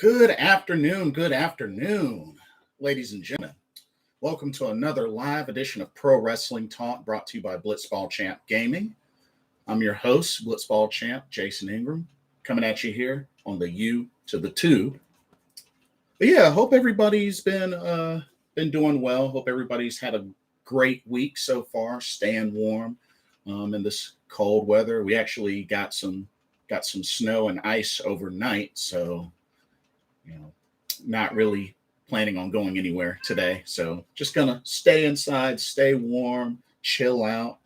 Good afternoon, ladies and gentlemen. Welcome to another live edition of Pro Wrestling Talk brought to you by Blitzball Champ Gaming. I'm your host, Blitzball Champ, Jason Ingram, coming at you here on the U to the 2. But yeah, hope everybody's been doing well. Hope everybody's had a great week so far, staying warm in this cold weather. We actually got some snow and ice overnight, so not really planning on going anywhere today. So just gonna stay inside, stay warm, chill out,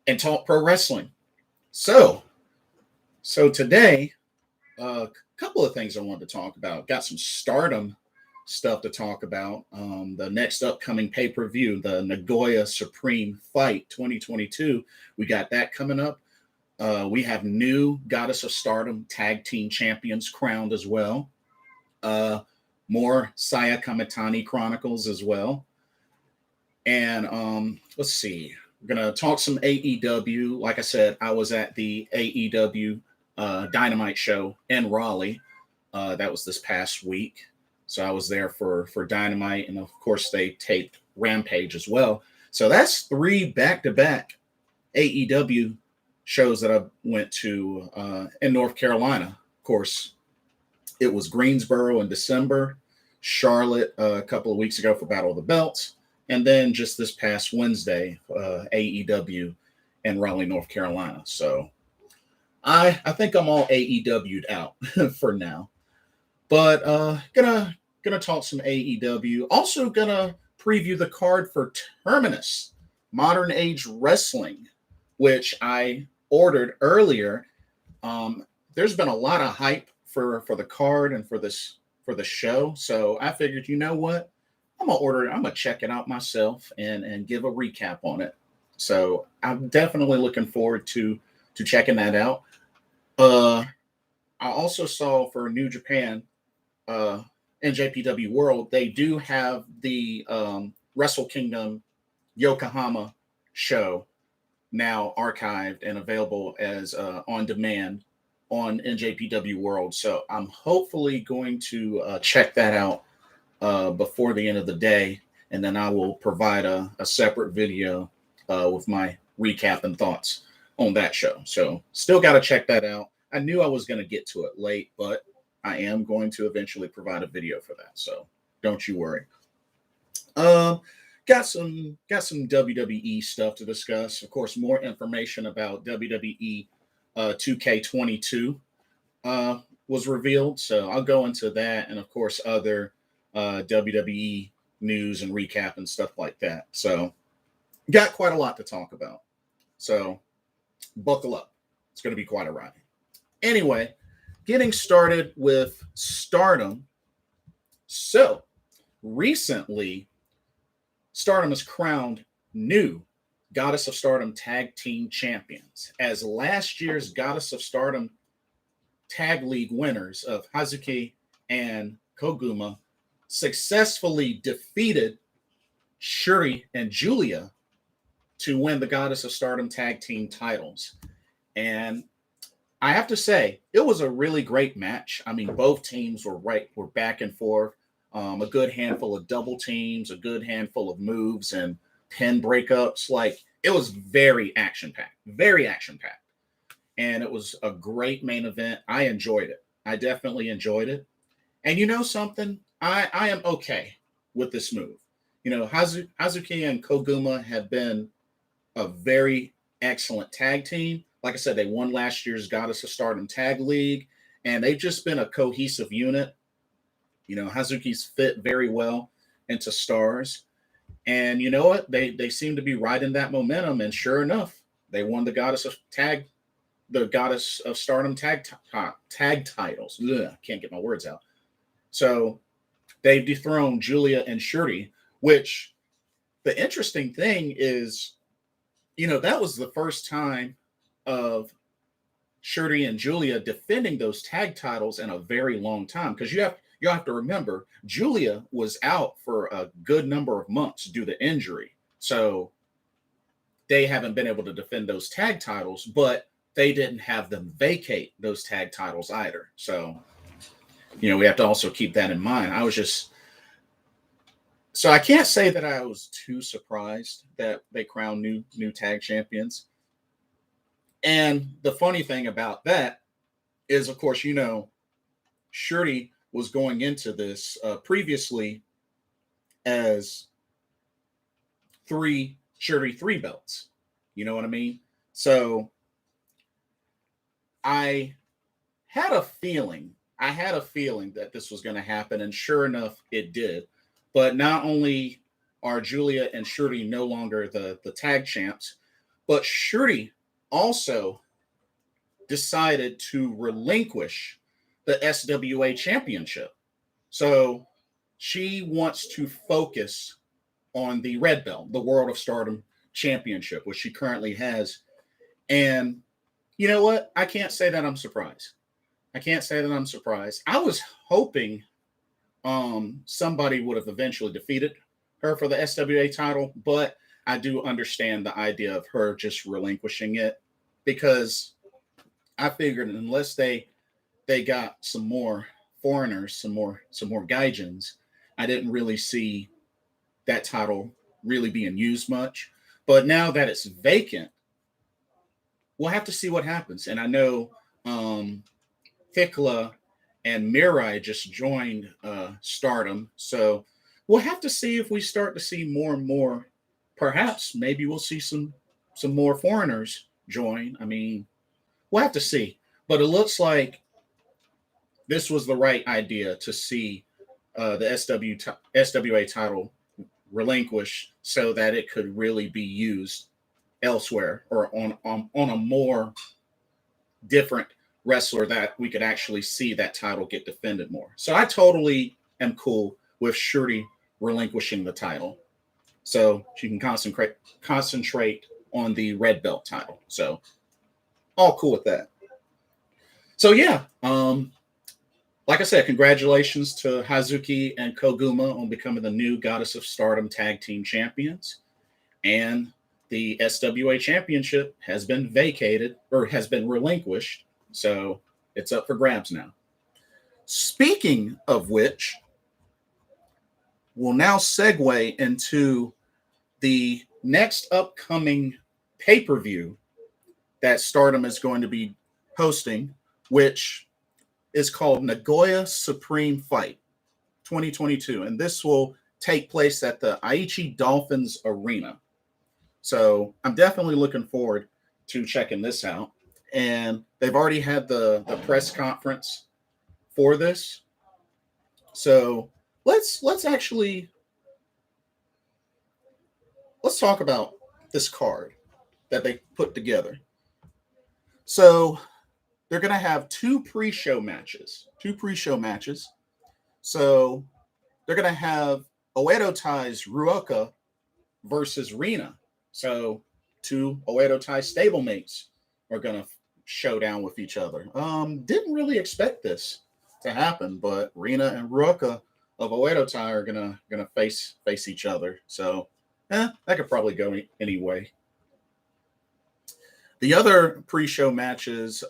and talk pro wrestling. So today, a couple of things I wanted to talk about. Got some Stardom stuff to talk about. The next upcoming pay-per-view, the Nagoya Supreme Fight 2022. We got that coming up. We have new Goddess of Stardom tag team champions crowned as well. More Saya Kamitani Chronicles as well. And let's see. We're going to talk some AEW. Like I said, I was at the AEW Dynamite show in Raleigh. That was this past week. So I was there for Dynamite. And of course, they taped Rampage as well. So that's 3 back-to-back AEW shows that I went to in North Carolina. Of course, it was Greensboro in December, Charlotte a couple of weeks ago for Battle of the Belts, and then just this past Wednesday, AEW in Raleigh, North Carolina. So I think I'm all AEW'd out for now. But gonna talk some AEW. Also gonna preview the card for Terminus, Modern Age Wrestling, which I ordered earlier. There's been a lot of hype for the card and for the show. So I figured, you know what? I'm gonna order it. I'm gonna check it out myself and give a recap on it. So I'm definitely looking forward to checking that out. I also saw for New Japan, NJPW World, they do have the Wrestle Kingdom Yokohama show now archived and available as on demand on NJPW World. So I'm hopefully going to check that out before the end of the day. And then I will provide a separate video with my recap and thoughts on that show. So still got to check that out. I knew I was going to get to it late, but I am going to eventually provide a video for that. So don't you worry. Got some WWE stuff to discuss. Of course, more information about WWE 2K22 was revealed. So I'll go into that, and of course other WWE news and recap and stuff like that. So got quite a lot to talk about. So buckle up. It's going to be quite a ride. Anyway, getting started with Stardom. So recently, Stardom has crowned new Goddess of Stardom Tag Team Champions, as last year's Goddess of Stardom Tag League winners of Hazuki and Koguma successfully defeated Shuri and Julia to win the Goddess of Stardom Tag Team titles. And I have to say, it was a really great match. I mean, both teams were back and forth. A good handful of double teams, a good handful of moves and pin breakups. Like, it was very action-packed. And it was a great main event. I enjoyed it. I definitely enjoyed it. And you know something? I am okay with this move. You know, Hazuki and Koguma have been a very excellent tag team. Like I said, they won last year's Goddess of Stardom Tag League, and they've just been a cohesive unit. You know, Hazuki's fit very well into Stars. And you know what? They seem to be riding that momentum. And sure enough, they won the Goddess of Stardom tag titles. Ugh, can't get my words out. So they've dethroned Julia and Shuri, which the interesting thing is, you know, that was the first time of Shuri and Julia defending those tag titles in a very long time. Because you have to remember, Julia was out for a good number of months due to injury. So they haven't been able to defend those tag titles, but they didn't have them vacate those tag titles either. So we have to also keep that in mind. So I can't say that I was too surprised that they crowned new tag champions. And the funny thing about that is, of course, Shirley was going into this previously as three belts. You know what I mean? So I had a feeling that this was going to happen, and sure enough, it did. But not only are Julia and Shirley no longer the tag champs, but Shirley also decided to relinquish the SWA championship. So she wants to focus on the red belt, the World of Stardom championship, which she currently has. And you know what? I can't say that I'm surprised. I was hoping somebody would have eventually defeated her for the SWA title, but I do understand the idea of her just relinquishing it, because I figured unless they got some more foreigners, some more gaijins, I didn't really see that title really being used much. But now that it's vacant, we'll have to see what happens. And I know Thikla and Mirai just joined Stardom, so we'll have to see if we start to see more and more. Perhaps maybe we'll see some more foreigners join. I mean, we'll have to see. But it looks like this was the right idea to see the SWA title relinquished so that it could really be used elsewhere, or on a more different wrestler, that we could actually see that title get defended more. So I totally am cool with Shirley relinquishing the title, so she can concentrate on the red belt title. So all cool with that. So yeah, like I said, congratulations to Hazuki and Koguma on becoming the new Goddess of Stardom Tag Team Champions. And the SWA Championship has been vacated, or has been relinquished, so it's up for grabs now. Speaking of which, we'll now segue into the next upcoming pay-per-view that Stardom is going to be hosting, which is called Nagoya Supreme Fight 2022. And this will take place at the Aichi Dolphins Arena. So I'm definitely looking forward to checking this out. And they've already had the press conference for this. So let's talk about this card that they put together. So they're going to have two pre-show matches. So they're going to have Oedo Tai's Ruoka versus Rina. So two Oedo Tai stablemates are going to show down with each other. Didn't really expect this to happen, but Rina and Ruoka of Oedo Tai are gonna face each other. So that could probably go anyway. The other pre-show matches,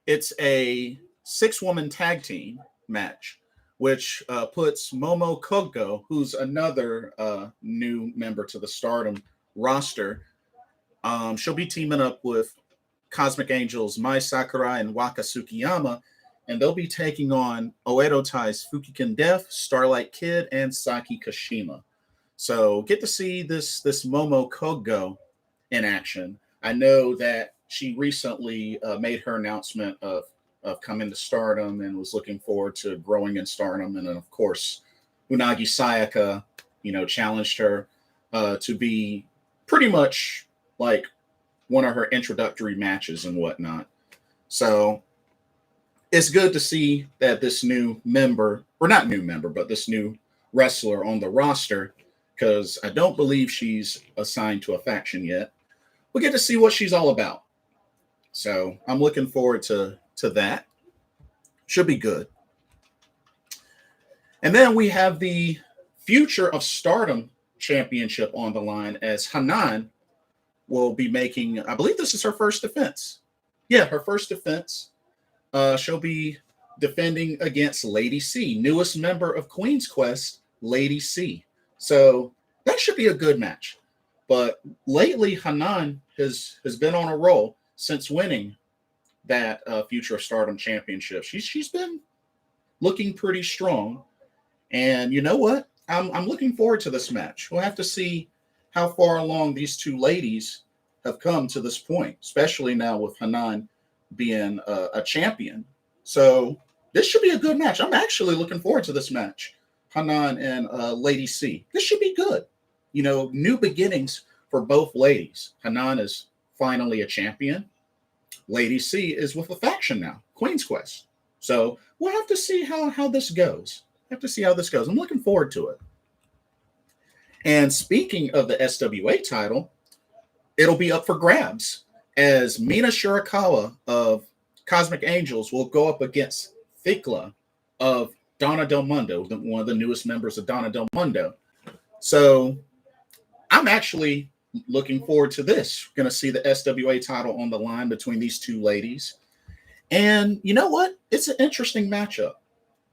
it's a 6-woman tag team match, which puts Momo Kohgo, who's another new member to the Stardom roster. She'll be teaming up with Cosmic Angels Mai Sakurai and Waka Tsukiyama, and they'll be taking on Oedo Tai's Fukigen Death, Starlight Kid, and Saki Kashima. So get to see this Momo Kohgo in action. I know that she recently made her announcement of coming to Stardom and was looking forward to growing in Stardom. And then, of course, Unagi Sayaka, challenged her to be pretty much like one of her introductory matches and whatnot. So it's good to see that this new member, or not new member, but this new wrestler on the roster, because I don't believe she's assigned to a faction yet. We'll get to see what she's all about. So I'm looking forward to that. Should be good. And then we have the Future of Stardom Championship on the line, as Hanan will be making, I believe this is her first defense. Yeah, her first defense. She'll be defending against Lady C, newest member of Queen's Quest, Lady C. So that should be a good match. But lately, Hanan has been on a roll since winning that Future of Stardom Championship. She's been looking pretty strong. And you know what? I'm looking forward to this match. We'll have to see how far along these two ladies have come to this point, especially now with Hanan being a champion. So this should be a good match. I'm actually looking forward to this match. Hanan and Lady C. This should be good. You know, new beginnings for both ladies. Hanan is finally a champion. Lady C is with a faction now, Queen's Quest. So we'll have to see how this goes. Have to see how this goes. I'm looking forward to it. And speaking of the SWA title, it'll be up for grabs as Mina Shirakawa of Cosmic Angels will go up against Thikla of Donna Del Mundo, one of the newest members of Donna Del Mundo. So I'm actually looking forward to this. We're going to see the SWA title on the line between these two ladies. And you know what? It's an interesting matchup.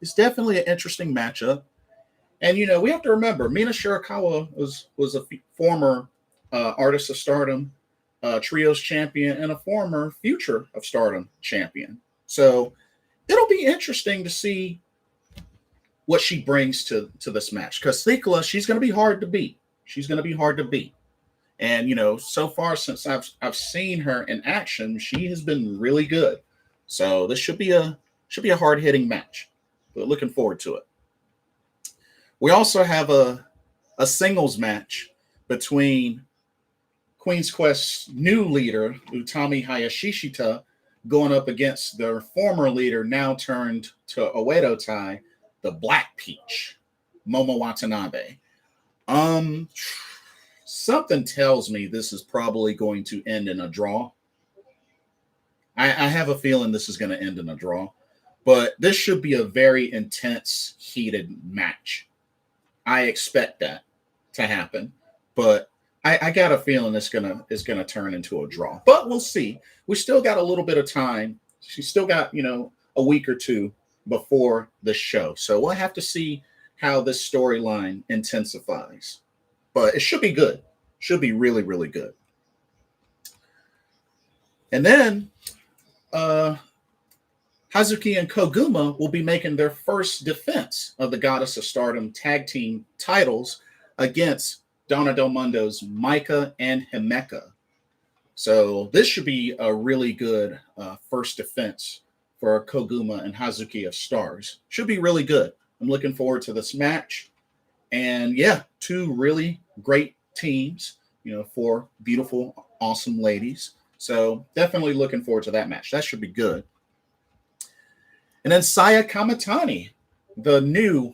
It's definitely an interesting matchup. And, you know, we have to remember, Mina Shirakawa was a former Artist of Stardom Trios champion and a former Future of Stardom champion. So it'll be interesting to see what she brings to this match. Because Thikla, she's going to be hard to beat. She's going to be hard to beat. And, you know, so far since I've seen her in action, she has been really good. So this should be a hard-hitting match. But looking forward to it. We also have a singles match between Queen's Quest's new leader, Utami Hayashishita, going up against their former leader, now turned to Oedo Tai, the Black Peach, Momo Watanabe. Something tells me this is probably going to end in a draw. I have a feeling this is going to end in a draw. But this should be a very intense, heated match. I expect that to happen, but I got a feeling it's gonna turn into a draw. But we'll see. We still got a little bit of time. She's still got, you know, a week or two before the show, so we'll have to see how this storyline intensifies. But it should be good. Should be really, really good. And then Hazuki and Koguma will be making their first defense of the Goddess of Stardom tag team titles against Donna Del Mundo's Micah and Himeka. So this should be a really good first defense for Koguma and Hazuki of Stars. Should be really good. I'm looking forward to this match. And yeah, two really great teams, you know, four beautiful, awesome ladies. So definitely looking forward to that match. That should be good. And then Saya Kamitani, the new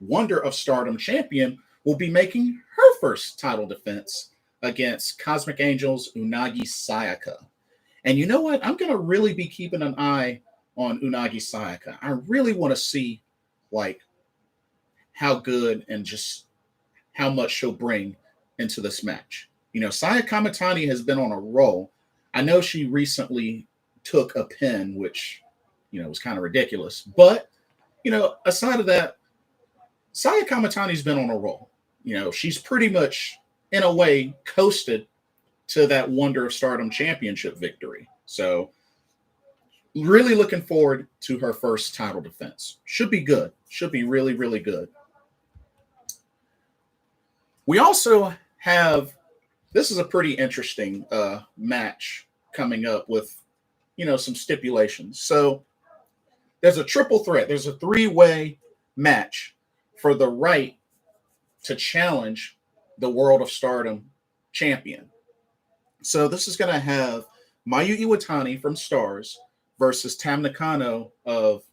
Wonder of Stardom champion, will be making her first title defense against Cosmic Angels Unagi Sayaka. And you know what? I'm going to really be keeping an eye on Unagi Sayaka. I really want to see, like, how good and just how much she'll bring into this match. You know, Saya Kamitani has been on a roll. I know she recently took a pin, which, you know, was kind of ridiculous. But, you know, aside of that, Saya Kamitani's been on a roll. You know, she's pretty much, in a way, coasted to that Wonder of Stardom championship victory. So, really looking forward to her first title defense. Should be good. Should be really, really good. We also have, this is a pretty interesting match coming up with, you know, some stipulations. So, there's a triple threat. There's a three-way match for the right to challenge the World of Stardom champion. So this is going to have Mayu Iwatani from Stars versus Tam Nakano of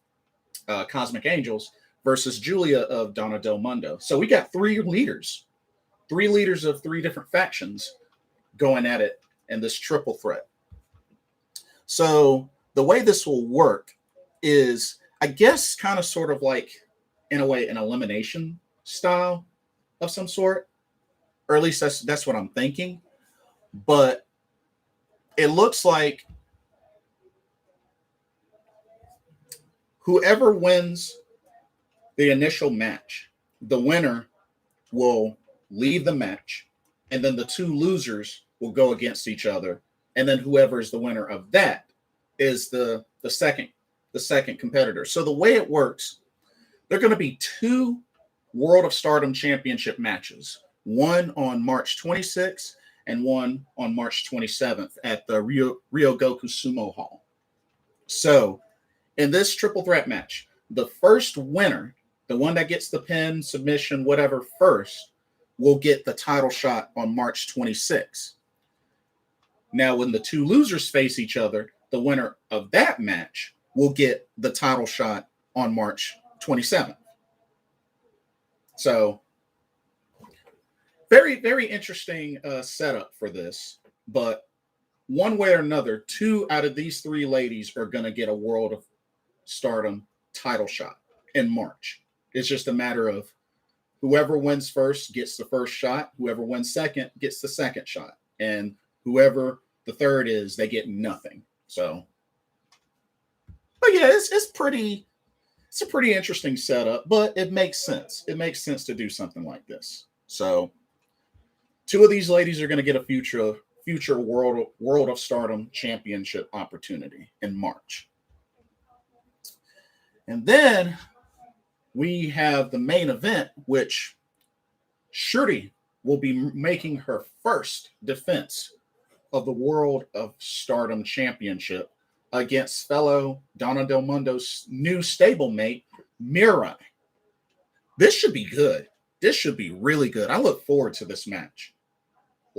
Cosmic Angels versus Julia of Donna Del Mundo. So we got three leaders of three different factions going at it in this triple threat. So the way this will work is, I guess, kind of sort of like, in a way, an elimination style of some sort, or at least that's what I'm thinking. But it looks like whoever wins the initial match, the winner will leave the match, and then the two losers will go against each other, and then whoever is the winner of that is the second competitor. So the way it works, there are going to be two World of Stardom Championship matches, one on March 26th and one on March 27th at the Ryogoku Sumo Hall. So in this triple threat match, the first winner, the one that gets the pin, submission, whatever first, will get the title shot on March 26th. Now, when the two losers face each other, the winner of that match will get the title shot on March 27th. So, very, very interesting setup for this. But one way or another, two out of these three ladies are going to get a World of Stardom title shot in March. It's just a matter of whoever wins first gets the first shot. Whoever wins second gets the second shot. And whoever the third is, they get nothing. So, but yeah, it's a pretty interesting setup, but it makes sense. It makes sense to do something like this. So, two of these ladies are going to get a future World of Stardom championship opportunity in March. And then we have the main event, which Shita will be making her first defense of the World of Stardom Championship against fellow Donna Del Mondo's new stablemate, Mirai. This should be good. This should be really good. I look forward to this match.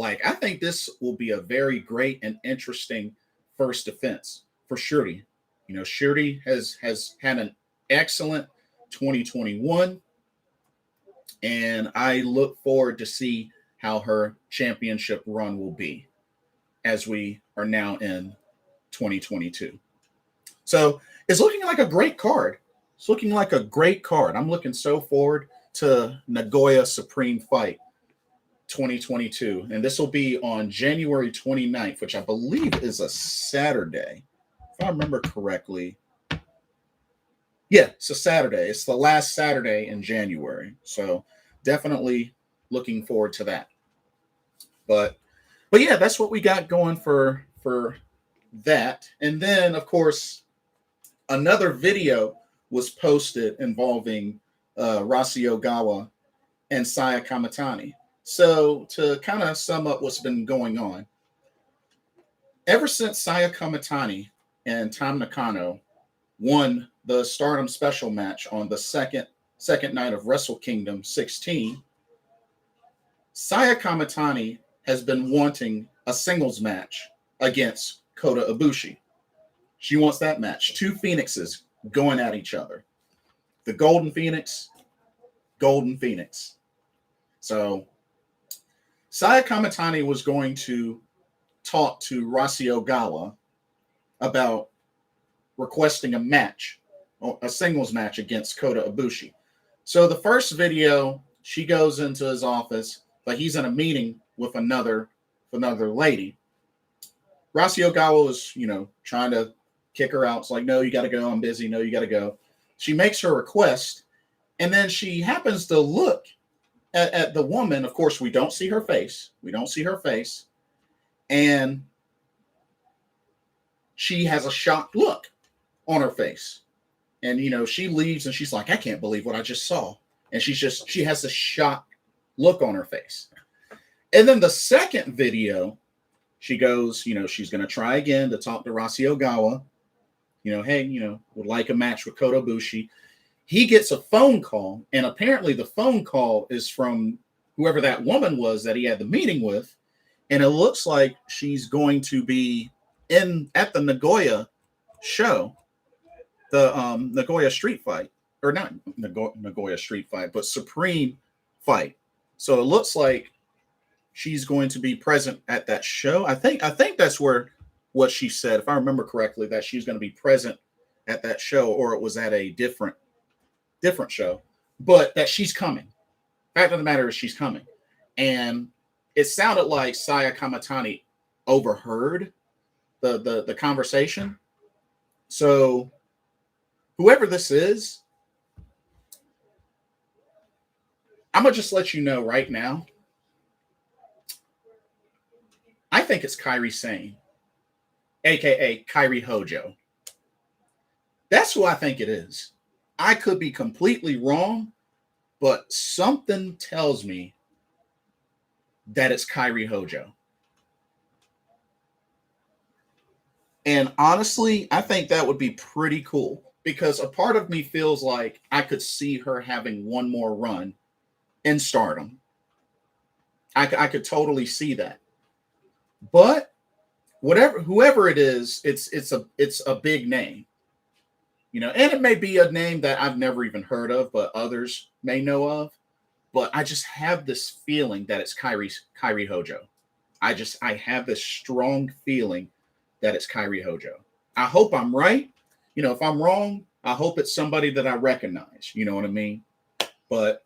I think this will be a very great and interesting first defense for Shita. You know, Shita has had an excellent 2021, and I look forward to see how her championship run will be as we are now in 2022. So it's looking like a great card. It's looking like a great card. I'm looking so forward to Nagoya Supreme Fight 2022. And this will be on January 29th, which I believe is a Saturday. If I remember correctly. Yeah, it's a Saturday. It's the last Saturday in January. So definitely looking forward to that. But yeah, that's what we got going for that. And then, of course, another video was posted involving Rossy Ogawa and Saya Kamitani. So to kind of sum up what's been going on, ever since Saya Kamitani and Tam Nakano won the Stardom special match on the second night of Wrestle Kingdom 16, Saya Kamitani has been wanting a singles match against Kota Ibushi. She wants that match. Two Phoenixes going at each other. The Golden Phoenix. So Saya Kamitani was going to talk to Rossy Ogawa about requesting a match, a singles match against Kota Ibushi. So the first video, she goes into his office, but he's in a meeting with another lady. Rossy Ogawa was, trying to kick her out. It's like, no, you got to go. I'm busy. No, you got to go. She makes her request, and then she happens to look at the woman. Of course, we don't see her face. And she has a shocked look on her face. And, she leaves and she's like, I can't believe what I just saw. And she has a shocked look on her face. And then the second video, she goes, she's going to try again to talk to Rossy Ogawa. Hey, would like a match with Kota Ibushi. He gets a phone call, and apparently the phone call is from whoever that woman was that he had the meeting with. And it looks like she's going to be at the Nagoya show, the Nagoya Street Fight, or not Nagoya Street Fight, but Supreme Fight. So it looks like she's going to be present at that show. I think that's what she said, if I remember correctly, that she's going to be present at that show, or it was at a different show, but that she's coming. Fact of the matter is she's coming. And it sounded like Saya Kamitani overheard the conversation. So whoever this is, I'm going to just let you know right now. I think it's Kairi Sane, a.k.a. Kairi Hojo. That's who I think it is. I could be completely wrong, but something tells me that it's Kairi Hojo. And honestly, I think that would be pretty cool because a part of me feels like I could see her having one more run in Stardom. I could totally see that. But whoever it is, it's a big name. You know, and it may be a name that I've never even heard of, but others may know of. But I just have this feeling that it's Kairi Hojo. I have this strong feeling that it's Kairi Hojo. I hope I'm right. You know, if I'm wrong, I hope it's somebody that I recognize. You know what I mean? But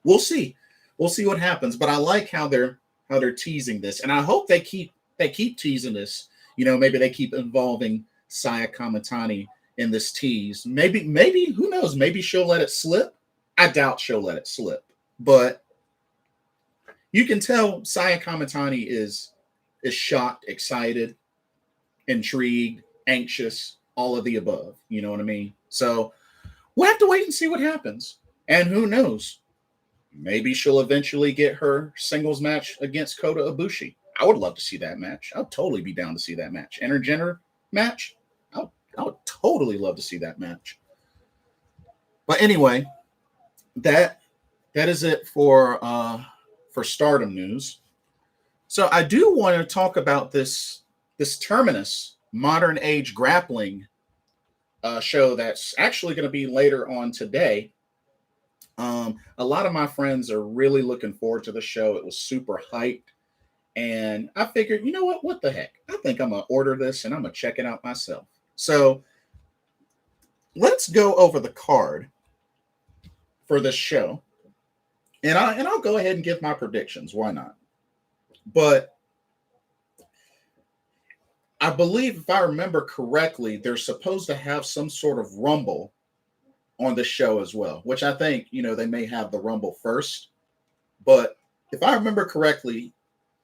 we'll see. We'll see what happens. But I like how they're teasing this, and I hope they keep teasing this. You know, maybe they keep involving Saya Kamatani in this tease. Maybe who knows? Maybe she'll let it slip. I doubt she'll let it slip, but you can tell Saya Kamatani is shocked, excited, intrigued, anxious, all of the above. You know what I mean? So we'll have to wait and see what happens. And who knows? Maybe she'll eventually get her singles match against Kota Ibushi. I would love to see that match. I'll totally be down to see that match. Intergender match. I would totally love to see that match. But anyway, that is it for Stardom news. So I do want to talk about this Terminus modern age grappling show that's actually going to be later on today. A lot of my friends are really looking forward to the show. It was super hyped. And I figured, you know what? What the heck? I think I'm going to order this and I'm going to check it out myself. So let's go over the card for this show. And I'll go ahead and give my predictions. Why not? But I believe, if I remember correctly, they're supposed to have some sort of rumble on the show as well, which I think, you know, they may have the rumble first. But if I remember correctly,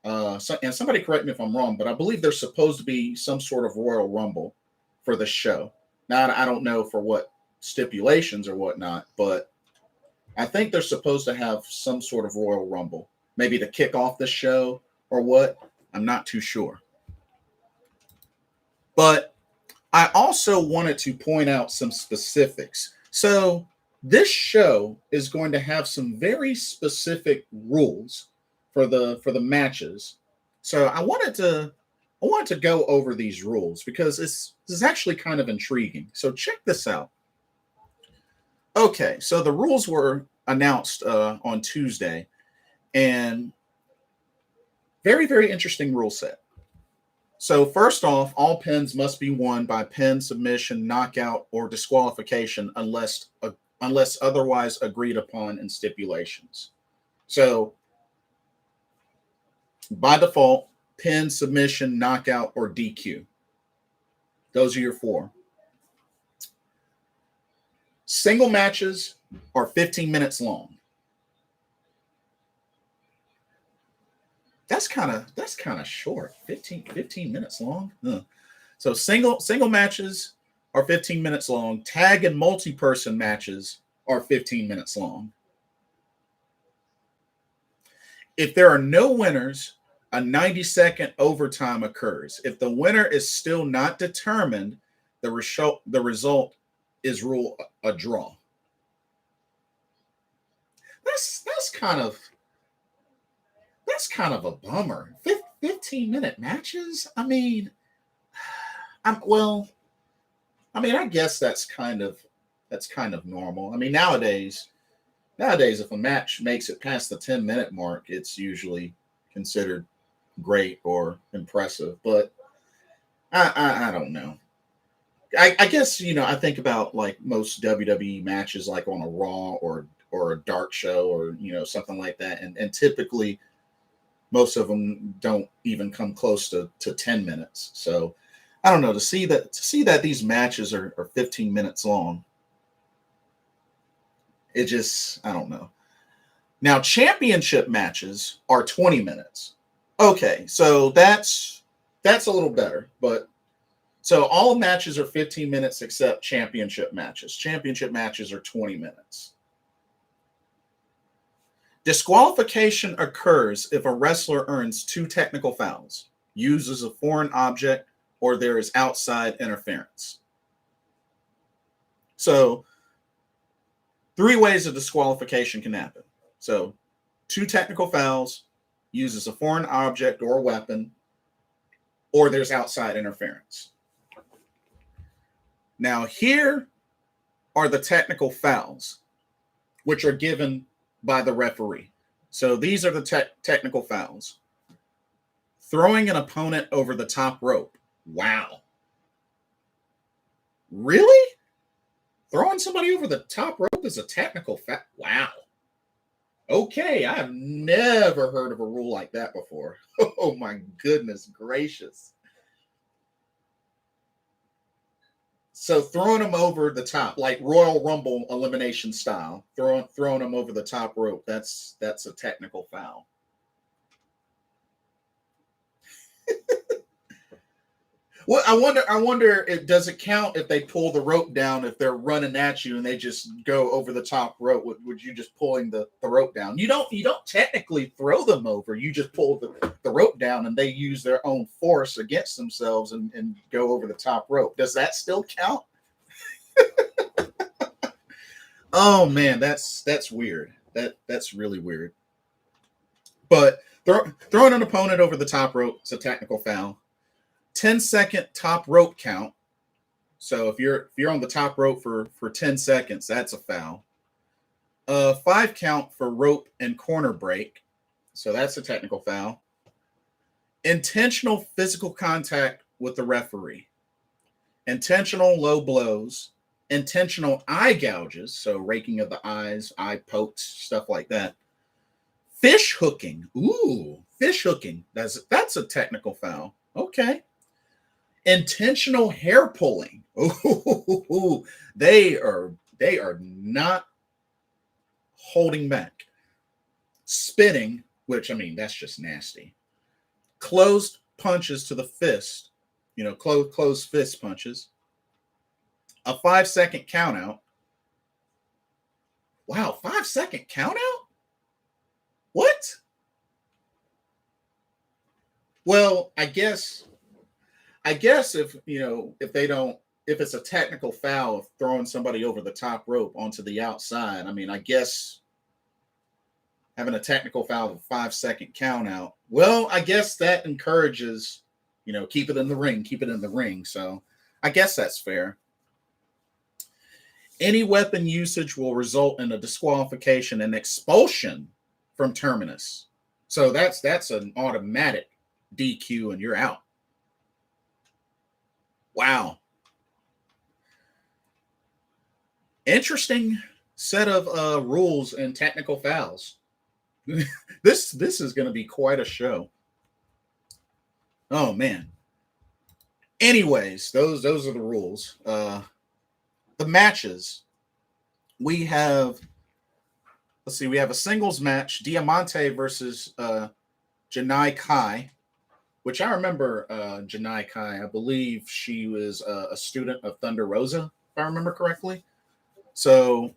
and somebody correct me if I'm wrong, but I believe there's supposed to be some sort of Royal Rumble for the show. Now, I don't know for what stipulations or whatnot, but I think they're supposed to have some sort of Royal Rumble, maybe to kick off the show or what. I'm not too sure. But I also wanted to point out some specifics. So this show is going to have some very specific rules for the matches. So I wanted to go over these rules because this is actually kind of intriguing. So check this out. Okay, so the rules were announced on Tuesday, and very, very interesting rule set. So first off, all pins must be won by pin, submission, knockout, or disqualification unless otherwise agreed upon in stipulations. So by default, pin, submission, knockout, or DQ. Those are your four. Single matches are 15 minutes long. That's kind of short. 15 minutes long. So single matches are 15 minutes long. Tag and multi-person matches are 15 minutes long. If there are no winners, a 90-second overtime occurs. If the winner is still not determined, the result is ruled a draw. That's kind of a bummer. 15-minute matches? I mean, I guess that's kind of normal. I mean, nowadays, if a match makes it past the 10-minute mark, it's usually considered great or impressive. But I don't know. I guess, you know, I think about like most WWE matches, like on a Raw or a dark show or, you know, something like that. And typically most of them don't even come close to 10 minutes. So I don't know, to see that these matches are 15 minutes long. It just, I don't know. Now, championship matches are 20 minutes. Okay, so that's a little better, but so all matches are 15 minutes except championship matches. Championship matches are 20 minutes. Disqualification occurs if a wrestler earns 2 technical fouls, uses a foreign object, or there is outside interference. So 3 ways a disqualification can happen. So 2 technical fouls, uses a foreign object or a weapon, or there's outside interference. Now, here are the technical fouls, which are given by the referee. So these are the technical fouls. Throwing an opponent over the top rope. Wow. Really? Throwing somebody over the top rope is a technical foul? Wow. Okay, I've never heard of a rule like that before. Oh my goodness gracious. So throwing them over the top, like Royal Rumble elimination style, throwing them over the top rope, that's a technical foul. Well, I wonder if does it count if they pull the rope down if they're running at you and they just go over the top rope? Would you just pulling the rope down? You don't technically throw them over. You just pull the rope down and they use their own force against themselves and go over the top rope. Does that still count? Oh man, that's weird. That's really weird. But throwing an opponent over the top rope is a technical foul. 10-second top rope count. So if you're on the top rope for 10 seconds, that's a foul. 5 count for rope and corner break. So that's a technical foul. Intentional physical contact with the referee. Intentional low blows. Intentional eye gouges. So raking of the eyes, eye pokes, stuff like that. Fish hooking. Ooh, fish hooking. That's a technical foul. Okay. Intentional hair pulling. Ooh, they are not holding back. Spitting, which I mean that's just nasty. Closed punches to the fist, closed fist punches. A 5-second count out. Wow, 5-second count out? What? Well, I guess if it's a technical foul of throwing somebody over the top rope onto the outside, I mean, I guess having a technical foul of a 5-second count out, well, I guess that encourages, keep it in the ring. So I guess that's fair. Any weapon usage will result in a disqualification and expulsion from Terminus. So that's an automatic DQ and you're out. Wow. Interesting set of rules and technical fouls. This is going to be quite a show. Oh man. Anyways, those are the rules. The matches. We have a singles match, Diamante versus Janai Kai. Which I remember Janai Kai. I believe she was a student of Thunder Rosa, if I remember correctly. So,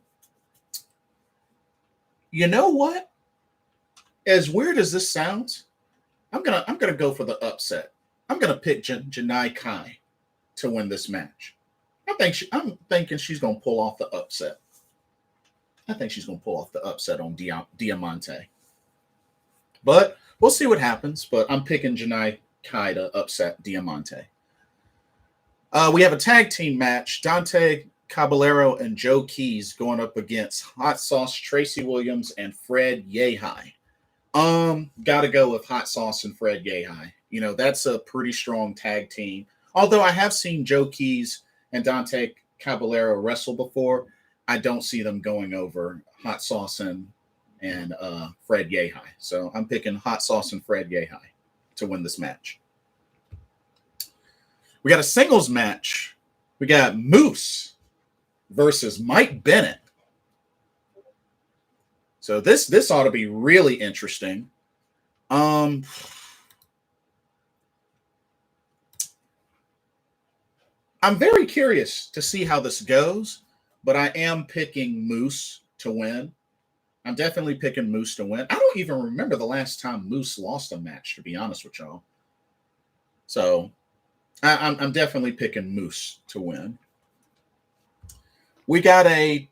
you know what? As weird as this sounds, I'm gonna go for the upset. I'm gonna pick Janai Kai to win this match. I'm thinking she's gonna pull off the upset. I think she's gonna pull off the upset on Diamante. But we'll see what happens, but I'm picking Janai Kai to upset Diamante. We have a tag team match. Dante Caballero and Joe Keys going up against Hot Sauce Tracy Williams and Fred Yehi. Gotta go with Hot Sauce and Fred Yehi. That's a pretty strong tag team. Although I have seen Joe Keys and Dante Caballero wrestle before, I don't see them going over Hot Sauce and Fred Yehi. So I'm picking Hot Sauce and Fred Yehi to win this match. We got a singles match. We got Moose versus Mike Bennett. So this ought to be really interesting. I'm very curious to see how this goes, but I am picking Moose to win. I'm definitely picking Moose to win. I don't even remember the last time Moose lost a match, to be honest with y'all. So I'm definitely picking Moose to win. We got a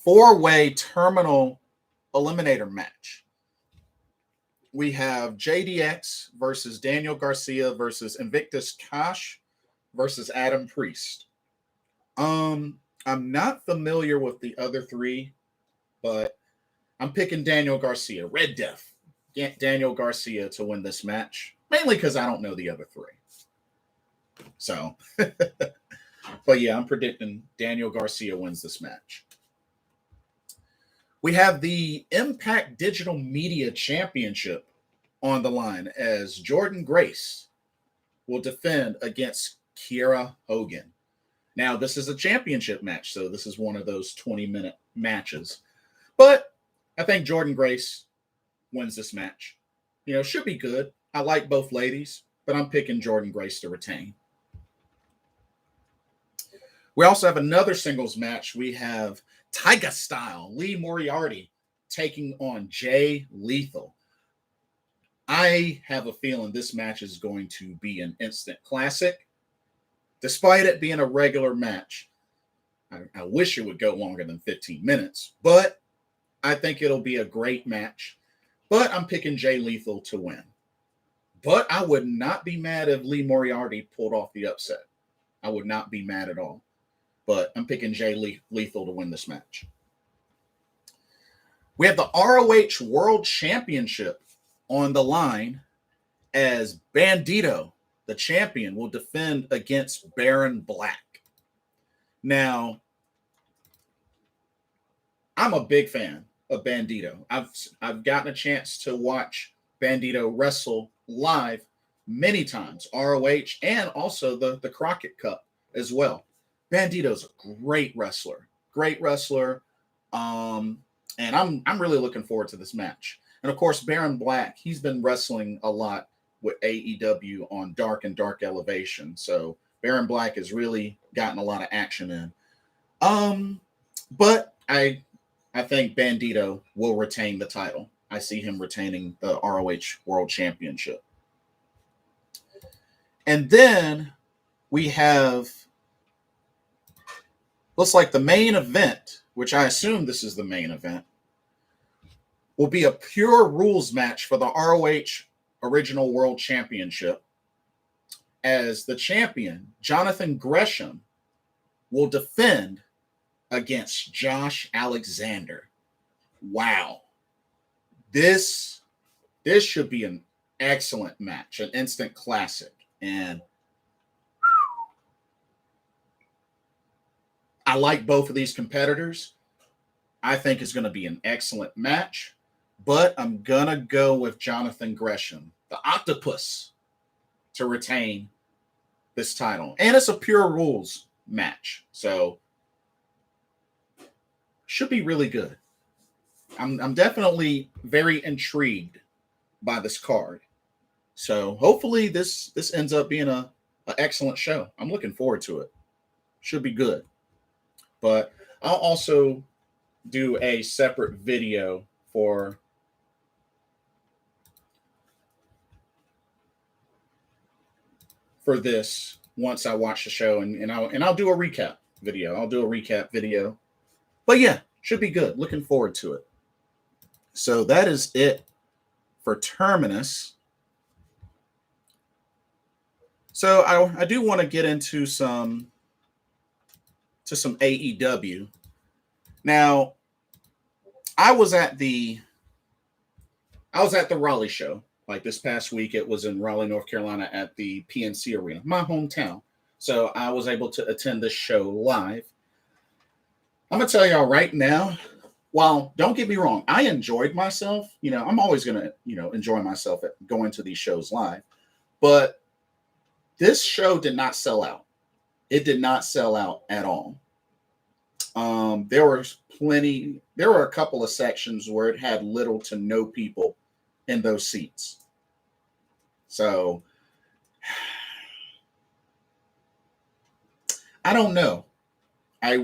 4-way terminal eliminator match. We have JDX versus Daniel Garcia versus Invictus Kosh versus Adam Priest. I'm not familiar with the other three, but I'm picking Daniel Garcia, Red Death. Daniel Garcia to win this match, mainly because I don't know the other three. So, but yeah, I'm predicting Daniel Garcia wins this match. We have the Impact Digital Media Championship on the line as Jordynne Grace will defend against Kiera Hogan. Now, this is a championship match, so this is one of those 20-minute matches. But I think Jordynne Grace wins this match. You know, should be good. I like both ladies, but I'm picking Jordynne Grace to retain. We also have another singles match. We have Tiger Style, Lee Moriarty taking on Jay Lethal. I have a feeling this match is going to be an instant classic. Despite it being a regular match, I wish it would go longer than 15 minutes, but I think it'll be a great match. But I'm picking Jay Lethal to win. But I would not be mad if Lee Moriarty pulled off the upset. I would not be mad at all. But I'm picking Jay Lethal to win this match. We have the ROH World Championship on the line as Bandito, the champion, will defend against Baron Black. Now, I'm a big fan of Bandito. I've gotten a chance to watch Bandito wrestle live many times, ROH and also the Crockett Cup as well. Bandito's a great wrestler. And I'm really looking forward to this match. And of course, Baron Black, he's been wrestling a lot with AEW on Dark and Dark Elevation. So Baron Black has really gotten a lot of action in. But I think Bandito will retain the title. I see him retaining the ROH World Championship. And then we have, looks like the main event, which I assume this is the main event, will be a pure rules match for the ROH Original World Championship, as the champion, Jonathan Gresham, will defend against Josh Alexander. Wow. This should be an excellent match, an instant classic. And I like both of these competitors. I think it's going to be an excellent match, but I'm going to go with Jonathan Gresham, the octopus, to retain this title. And it's a pure rules match, so should be really good. I'm definitely very intrigued by this card. So hopefully this ends up being an excellent show. I'm looking forward to it. Should be good. But I'll also do a separate video for this once I watch the show, and I'll do a recap video. But yeah, should be good. Looking forward to it. So that is it for Terminus. So I do want to get into some AEW. Now, I was at the Raleigh show. Like this past week, it was in Raleigh, North Carolina at the PNC Arena, my hometown. So I was able to attend this show live. I'm going to tell y'all right now, while don't get me wrong, I enjoyed myself. You know, I'm always going to, enjoy myself at going to these shows live. But this show did not sell out. It did not sell out at all. There were a couple of sections where it had little to no people in those seats. So I don't know. I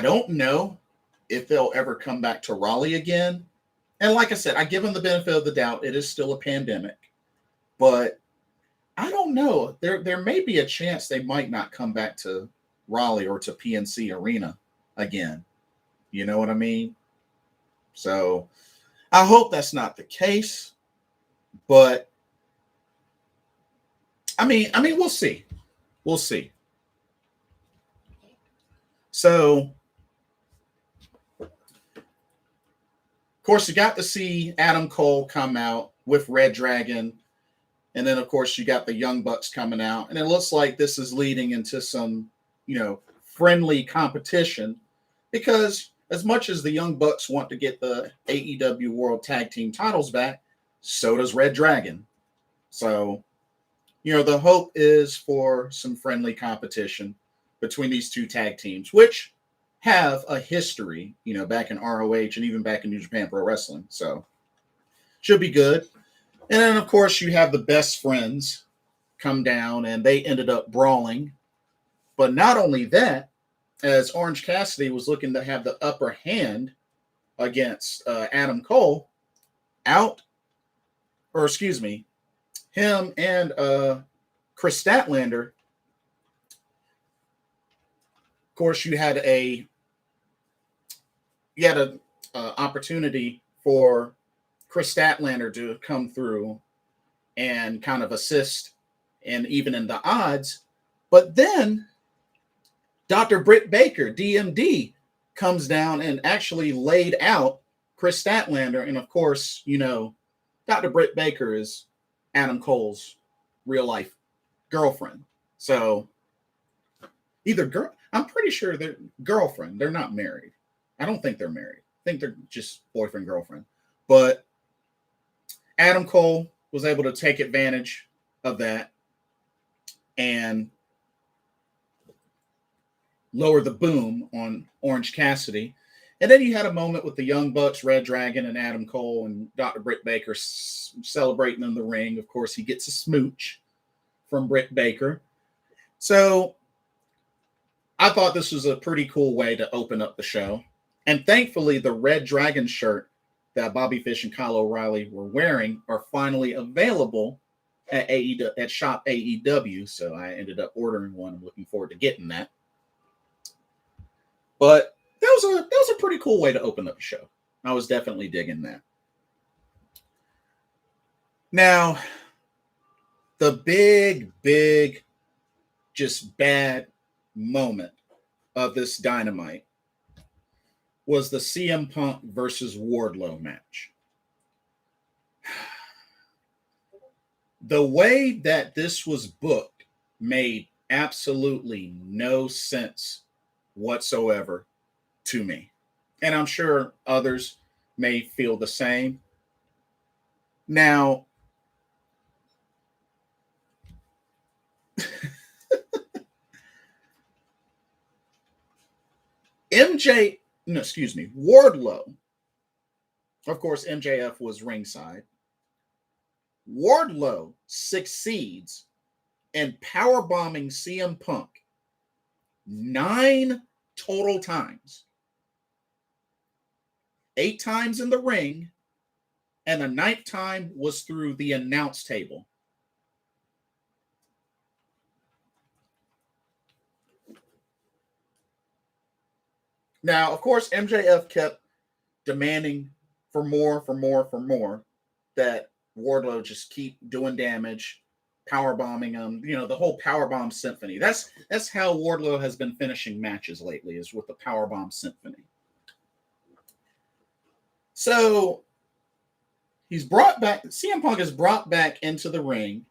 don't know if they'll ever come back to Raleigh again. And like I said, I give them the benefit of the doubt. It is still a pandemic. But I don't know. There may be a chance they might not come back to Raleigh or to PNC Arena again. You know what I mean? So I hope that's not the case. But I mean, we'll see. We'll see. So, of course, you got to see Adam Cole come out with Red Dragon. And then, of course, you got the Young Bucks coming out. And it looks like this is leading into some, friendly competition. Because as much as the Young Bucks want to get the AEW World Tag Team titles back, so does Red Dragon. So, the hope is for some friendly competition between these two tag teams, which have a history, back in ROH and even back in New Japan Pro Wrestling. So, should be good. And then, of course, you have the Best Friends come down, and they ended up brawling. But not only that, as Orange Cassidy was looking to have the upper hand against Adam Cole, him and Chris Statlander, of course, you had an opportunity for Chris Statlander to come through and kind of assist and even in the odds. But then Dr. Britt Baker, DMD, comes down and actually laid out Chris Statlander. And of course, Dr. Britt Baker is Adam Cole's real life girlfriend. So I'm pretty sure they're girlfriend. They're not married. I don't think they're married. I think they're just boyfriend, girlfriend. But Adam Cole was able to take advantage of that and lower the boom on Orange Cassidy. And then you had a moment with the Young Bucks, Red Dragon, and Adam Cole and Dr. Britt Baker celebrating in the ring. Of course, he gets a smooch from Britt Baker. So I thought this was a pretty cool way to open up the show. And thankfully, the Red Dragon shirt that Bobby Fish and Kyle O'Reilly were wearing are finally available at Shop AEW. So I ended up ordering one. I'm looking forward to getting that. But that was a pretty cool way to open up the show. I was definitely digging that. Now, the big, just bad moment of this Dynamite was the CM Punk versus Wardlow match. The way that this was booked made absolutely no sense whatsoever to me. And I'm sure others may feel the same. Now, Wardlow, of course, MJF was ringside. Wardlow succeeds in powerbombing CM Punk 9 total times. 8 times in the ring, and the 9th time was through the announce table. Now, of course, MJF kept demanding for more, that Wardlow just keep doing damage, powerbombing him, the whole powerbomb symphony. That's how Wardlow has been finishing matches lately, is with the powerbomb symphony. So CM Punk is brought back into the ring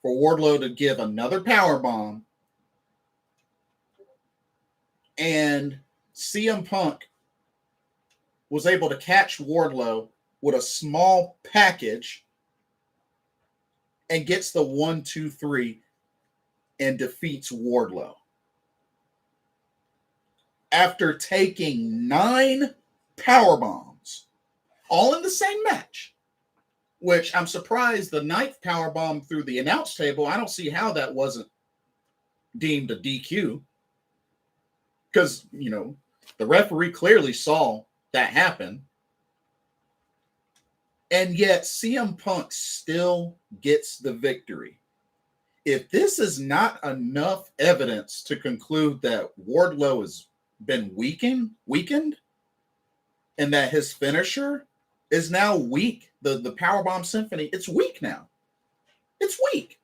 for Wardlow to give another powerbomb. And CM Punk was able to catch Wardlow with a small package and gets the 1-2-3 and defeats Wardlow. After taking 9 power bombs, all in the same match, which I'm surprised the 9th power bomb through the announce table, I don't see how that wasn't deemed a DQ. Because, the referee clearly saw that happen. And yet CM Punk still gets the victory. If this is not enough evidence to conclude that Wardlow has been weakened, and that his finisher is now weak, the Powerbomb Symphony, it's weak now. It's weak.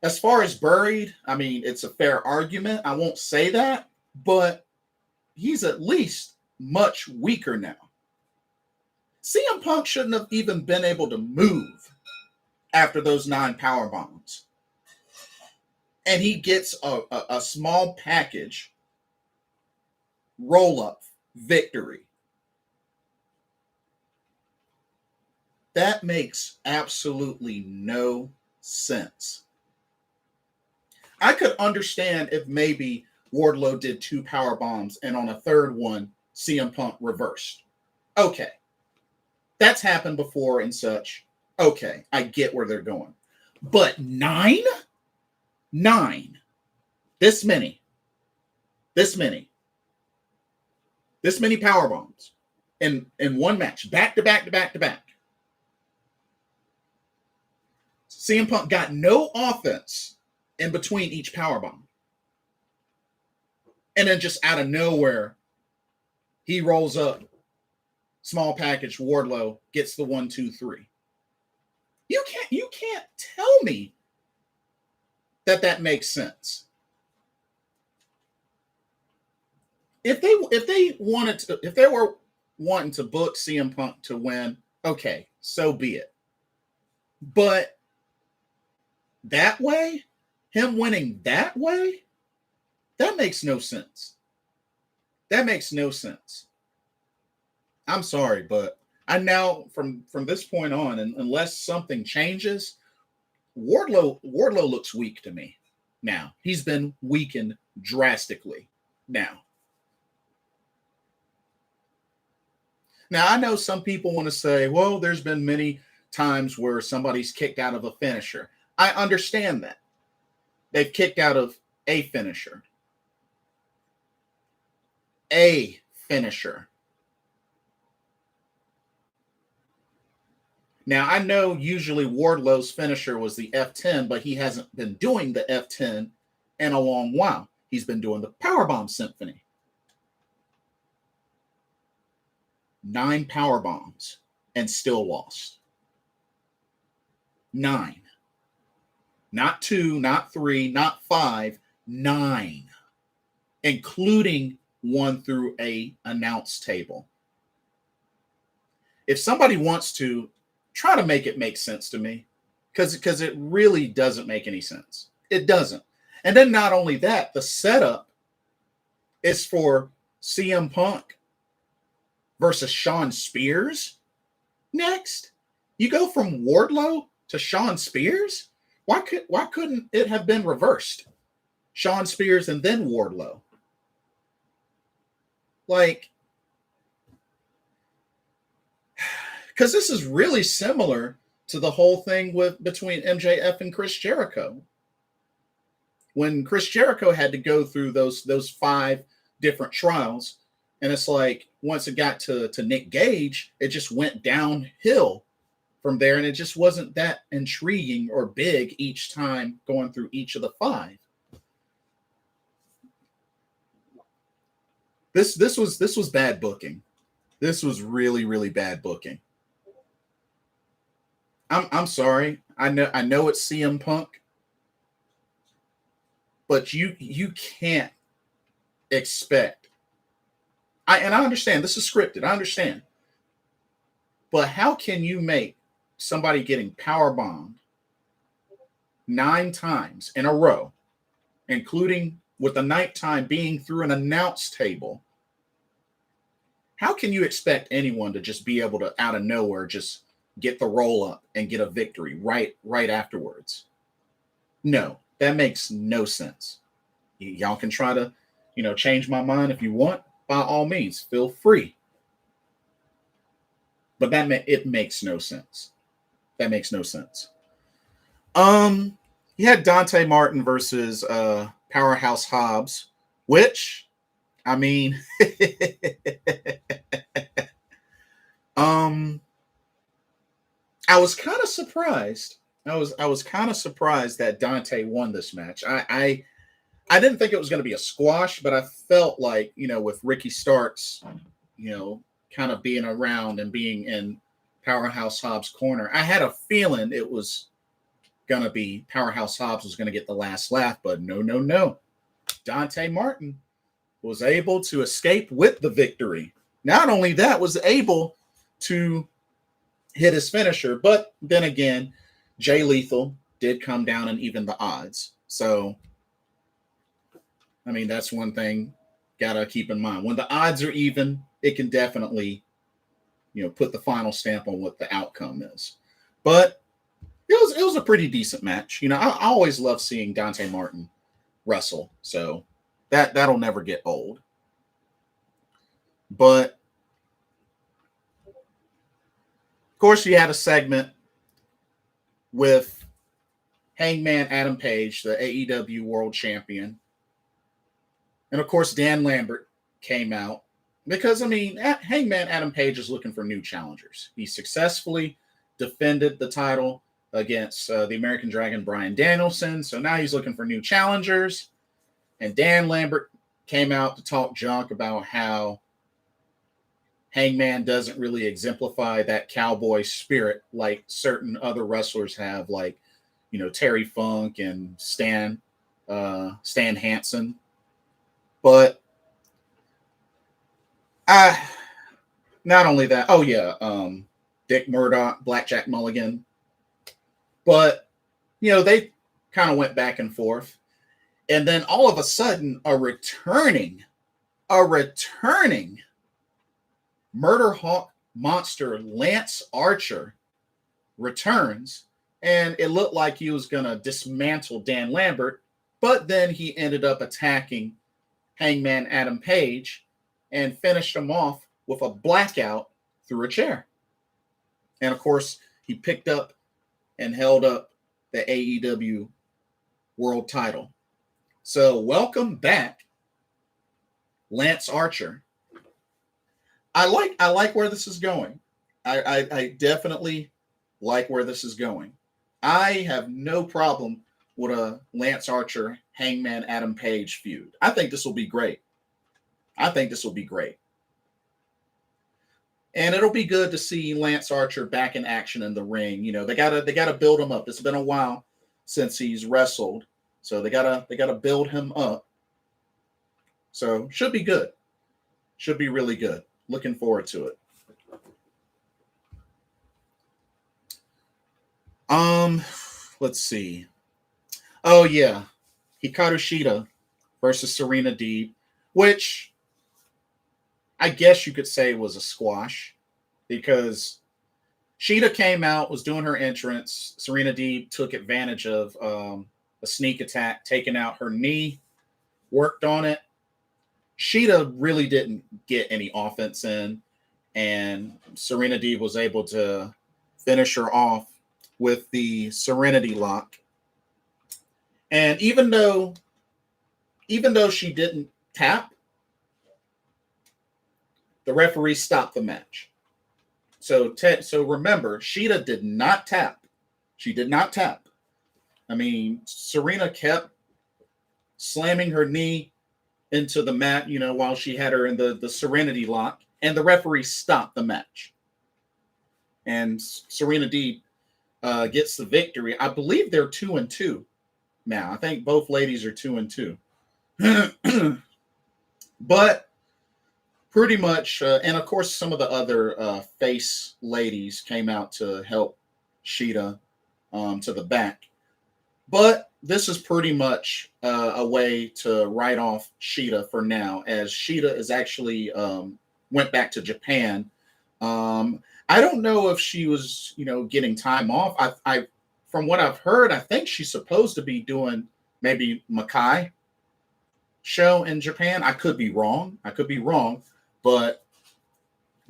As far as buried, I mean, it's a fair argument. I won't say that, but he's at least much weaker now. CM Punk shouldn't have even been able to move after those 9 power bombs. And he gets a small package roll-up victory. That makes absolutely no sense. I could understand if maybe Wardlow did 2 power bombs and on a third one, CM Punk reversed. Okay. That's happened before and such. Okay. I get where they're going. But 9? 9. This many power bombs in one match, back to back to back to back. CM Punk got no offense in between each power bomb. And then just out of nowhere, he rolls up, small package, Wardlow gets the 1-2-3. You can't tell me that makes sense. If they were wanting to book CM Punk to win, okay, so be it. But that way, him winning that way, that makes no sense. That makes no sense. I'm sorry, but I now from this point on, unless something changes, Wardlow looks weak to me now. He's been weakened drastically now. Now, I know some people want to say, well, there's been many times where somebody's kicked out of a finisher. I understand that. They've kicked out of a finisher. A finisher. Now, I know usually Wardlow's finisher was the F10, but he hasn't been doing the F10 in a long while. He's been doing the Powerbomb Symphony. 9 power bombs and still lost. 9. Not 2, not 3, not 5, 9. Including 1 through a announce table. If somebody wants to try to make it make sense to me, because it really doesn't make any sense. It doesn't. And then not only that, the setup is for CM Punk versus Shawn Spears next. You go from Wardlow to Shawn Spears? Why couldn't it have been reversed? Shawn Spears and then Wardlow. Like, because this is really similar to the whole thing between MJF and Chris Jericho. When Chris Jericho had to go through those 5 different trials, and it's like once it got to Nick Gage, it just went downhill from there, and it just wasn't that intriguing or big each time going through each of the 5. This was bad booking. This was really, really bad booking. I'm sorry. I know it's CM Punk, but you can't expect. I understand this is scripted. I understand, but how can you make somebody getting power bombed 9 times in a row, including with the 9th time being through an announce table, How can you expect anyone to just be able to, out of nowhere, just get the roll up and get a victory right afterwards? No, that makes no sense. Y'all can try to, change my mind if you want. By all means, feel free. But it makes no sense. That makes no sense. You had Dante Martin versus Powerhouse Hobbs, which, I mean, I was kind of surprised. I was kind of surprised that Dante won this match. I didn't think it was going to be a squash, but I felt like, with Ricky Starks, kind of being around and being in Powerhouse Hobbs' corner, I had a feeling it was going to be Powerhouse Hobbs was going to get the last laugh, but no. Dante Martin was able to escape with the victory. Not only that, was able to hit his finisher, but then again, Jay Lethal did come down and even the odds. So, I mean, that's one thing gotta keep in mind. When the odds are even, it can definitely, put the final stamp on what the outcome is. But it was a pretty decent match. I always love seeing Dante Martin wrestle, so that'll never get old. But of course, you had a segment with Hangman Adam Page, the AEW World Champion, and of course Dan Lambert came out because, Hangman Adam Page is looking for new challengers. He successfully defended the title against the American Dragon Bryan Danielson, so now he's looking for new challengers. And Dan Lambert came out to talk junk about how Hangman doesn't really exemplify that cowboy spirit like certain other wrestlers have, like, Terry Funk and Stan Hansen. But not only that, Dick Murdoch, Blackjack Mulligan. But, they kind of went back and forth. And then all of a sudden, a returning Murder Hawk monster Lance Archer returns. And it looked like he was going to dismantle Dan Lambert. But then he ended up attacking Hangman Adam Page and finished him off with a blackout through a chair. And of course, he picked up and held up the AEW world title. So welcome back, Lance Archer. I like where this is going. I definitely like where this is going. I have no problem with a Lance Archer Hangman Adam Page feud. I think this will be great. And it'll be good to see Lance Archer back in action in the ring. They gotta build him up. It's been a while since he's wrestled, so they gotta build him up. So should be good. Should be really good. Looking forward to it. Let's see. Oh yeah, Hikaru Shita versus Serena Deeb, which I guess you could say was a squash because Shita came out, was doing her entrance. Serena Deeb took advantage of a sneak attack, taking out her knee, worked on it. Shita really didn't get any offense in, and Serena Deeb was able to finish her off with the Serenity Lock. And even though she didn't tap, the referee stopped the match. So remember, Shita did not tap. She did not tap. Serena kept slamming her knee into the mat, while she had her in the Serenity Lock, and the referee stopped the match. And Serena Deeb gets the victory. I believe they're 2-2 now. I think both ladies are 2-2. But pretty much, and of course, some of the other face ladies came out to help Shita to the back. But this is pretty much a way to write off Shita for now, as Shita is actually went back to Japan. I don't know if she was, getting time off. I from what I've heard, I think she's supposed to be doing maybe Makai show in Japan. I could be wrong. But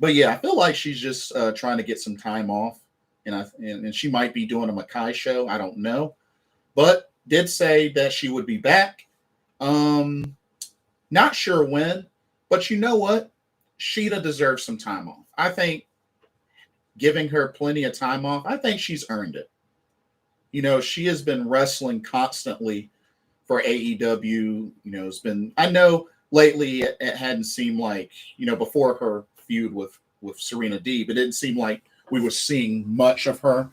yeah, I feel like she's just trying to get some time off, and she might be doing a Makai show. I don't know, but did say that she would be back. Not sure when, but you know what? Shita deserves some time off. I think giving her plenty of time off, I think she's earned it. She has been wrestling constantly for AEW. I know lately it hadn't seemed like, before her feud with Serena D, but it didn't seem like we were seeing much of her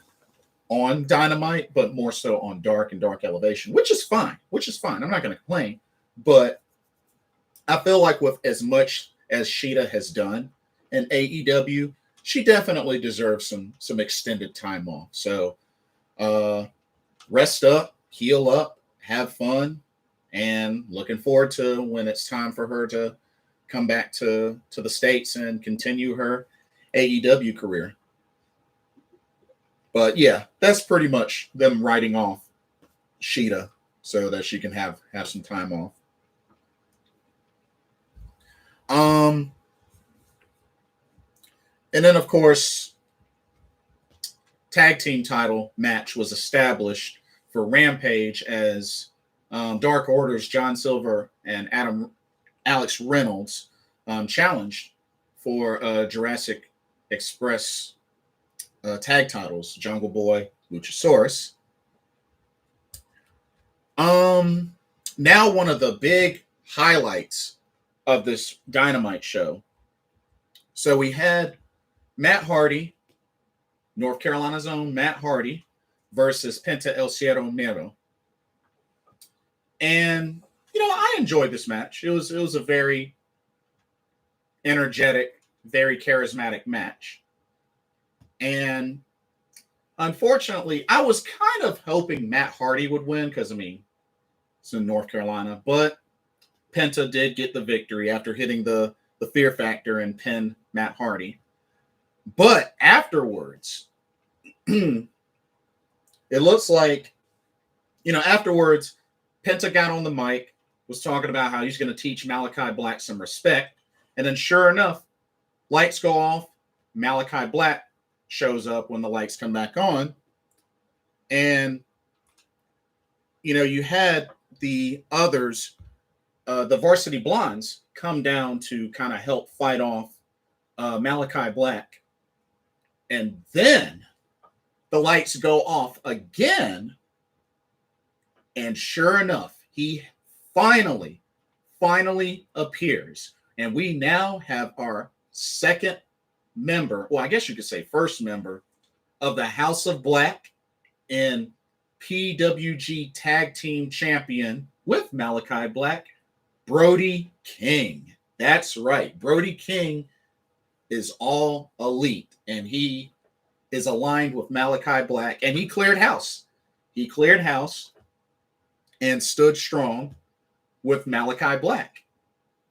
on Dynamite, but more so on Dark and Dark Elevation, which is fine. I'm not going to complain, but I feel like with as much as Shita has done in AEW, she definitely deserves some extended time off. So rest up, heal up, have fun, and looking forward to when it's time for her to come back to the States and continue her AEW career. But yeah, that's pretty much them writing off Shita so that she can have some time off. And then, of course, tag team title match was established for Rampage as Dark Order's John Silver and Alex Reynolds challenged for Jurassic Express tag titles, Jungle Boy, Luchasaurus. Now one of the big highlights of this Dynamite show. So we had Matt Hardy, North Carolina's own Matt Hardy, versus Penta El Cielo Miedo. And, I enjoyed this match. It was a very energetic, very charismatic match. And unfortunately, I was kind of hoping Matt Hardy would win because, it's in North Carolina. But Penta did get the victory after hitting the Fear Factor and pin Matt Hardy. But afterwards, it looks like, afterwards, Penta got on the mic, was talking about how he's going to teach Malachi Black some respect. And then sure enough, lights go off. Malachi Black shows up when the lights come back on. And, you had the others, the Varsity Blondes, come down to kind of help fight off Malachi Black. And then the lights go off again. And sure enough, he finally appears. And we now have our second member, well, I guess you could say first member of the House of Black and PWG Tag Team Champion with Malachi Black, Brody King. That's right. Brody King is all elite, and he is aligned with Malachi Black, and he cleared house. And stood strong with Malachi Black,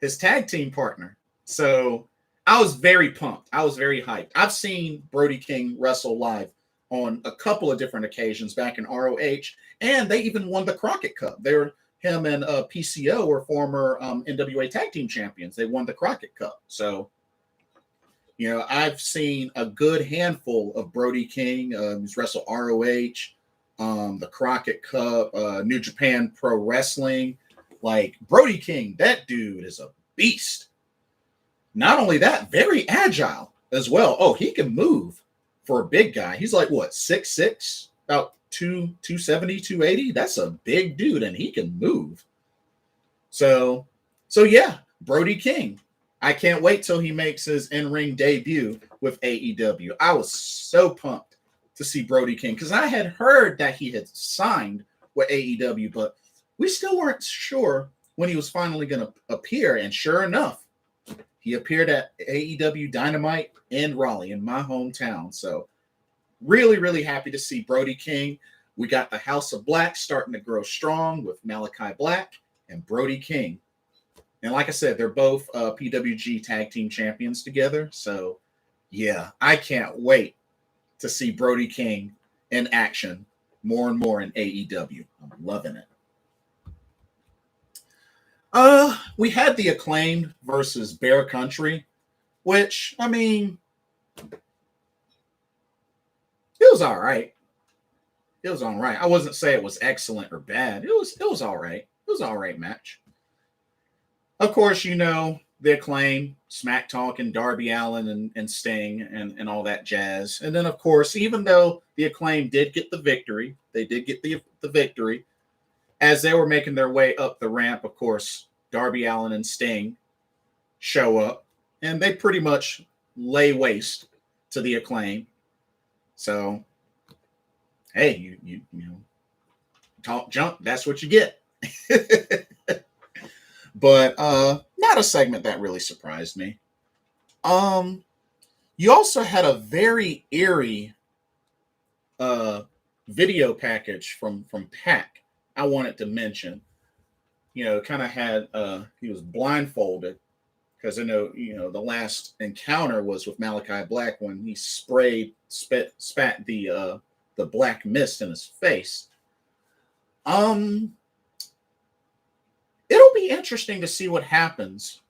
his tag team partner. So I was very pumped. I was very hyped. I've seen Brody King wrestle live on a couple of different occasions back in ROH, and they even won the Crockett Cup. Him and PCO were former NWA tag team champions. They won the Crockett Cup. So, I've seen a good handful of Brody King. He's wrestled ROH, the Crockett Cup, New Japan Pro Wrestling. Like, Brody King, that dude is a beast. Not only that, very agile as well. Oh, he can move for a big guy. He's like, what, 6'6", about 270, 280? That's a big dude, and he can move. So yeah, Brody King. I can't wait till he makes his in-ring debut with AEW. I was so pumped to see Brody King because I had heard that he had signed with AEW, but we still weren't sure when he was finally going to appear. And sure enough, he appeared at AEW Dynamite in Raleigh, in my hometown. So really, really happy to see Brody King. We got the House of Black starting to grow strong with Malachi Black and Brody King. And like I said, they're both PWG tag team champions together. So, yeah, I can't wait to see Brody King in action more and more in AEW. I'm loving it. We had the Acclaimed versus Bear Country, which, I mean, it was all right. It was all right. I wasn't saying it was excellent or bad. It was all right. It was all right match. Of course, you know, the Acclaim, Smack Talk, and Darby Allin and Sting and all that jazz. And then, of course, even though the Acclaim did get the victory, they did get the victory, as they were making their way up the ramp, of course, Darby Allin and Sting show up, and they pretty much lay waste to the Acclaim. So, hey, you know, talk junk, that's what you get. But not a segment that really surprised me. You also had a very eerie video package from Pac I wanted to mention. You know, kind of had he was blindfolded because I know, you know, the last encounter was with Malachi Black when he spat the black mist in his face. It'll be interesting to see what happens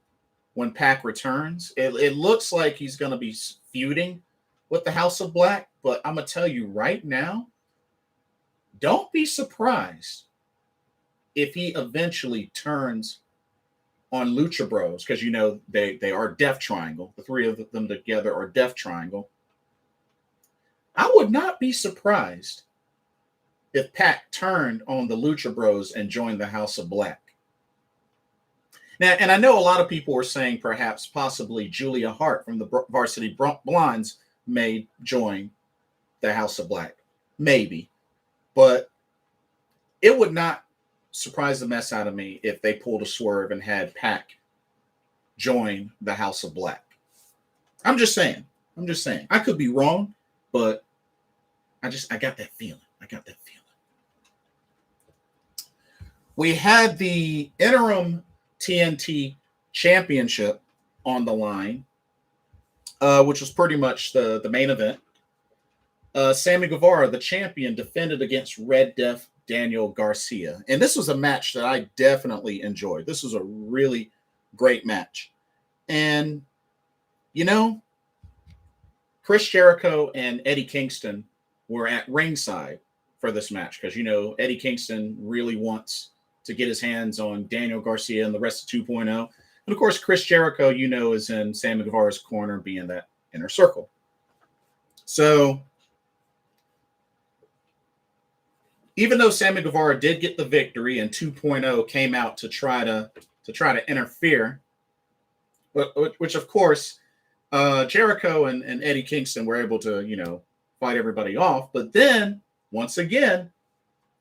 when Pac returns. It looks like he's going to be feuding with the House of Black, but I'm going to tell you right now, don't be surprised if he eventually turns on Lucha Bros, because, you know, they are Death Triangle. The three of them together are Death Triangle. I would not be surprised if Pac turned on the Lucha Bros and joined the House of Black. Now, and I know a lot of people were saying perhaps possibly Julia Hart from the Varsity Blondes may join the House of Black. Maybe. But it would not surprise the mess out of me if they pulled a swerve and had Pac join the House of Black. I'm just saying. I could be wrong, but I got that feeling. We had the interim TNT championship on the line, which was pretty much the main event. Sammy Guevara, the champion, defended against Red Death Daniel Garcia. And this was a match that I definitely enjoyed. This was a really great match. And, you know, Chris Jericho and Eddie Kingston were at ringside for this match because, you know, Eddie Kingston really wants to get his hands on Daniel Garcia and the rest of 2.0. And of course, Chris Jericho, you know, is in Sammy Guevara's corner, being that inner circle. So even though Sammy Guevara did get the victory and 2.0 came out to try to interfere, which of course Jericho and Eddie Kingston were able to, you know, fight everybody off. But then once again,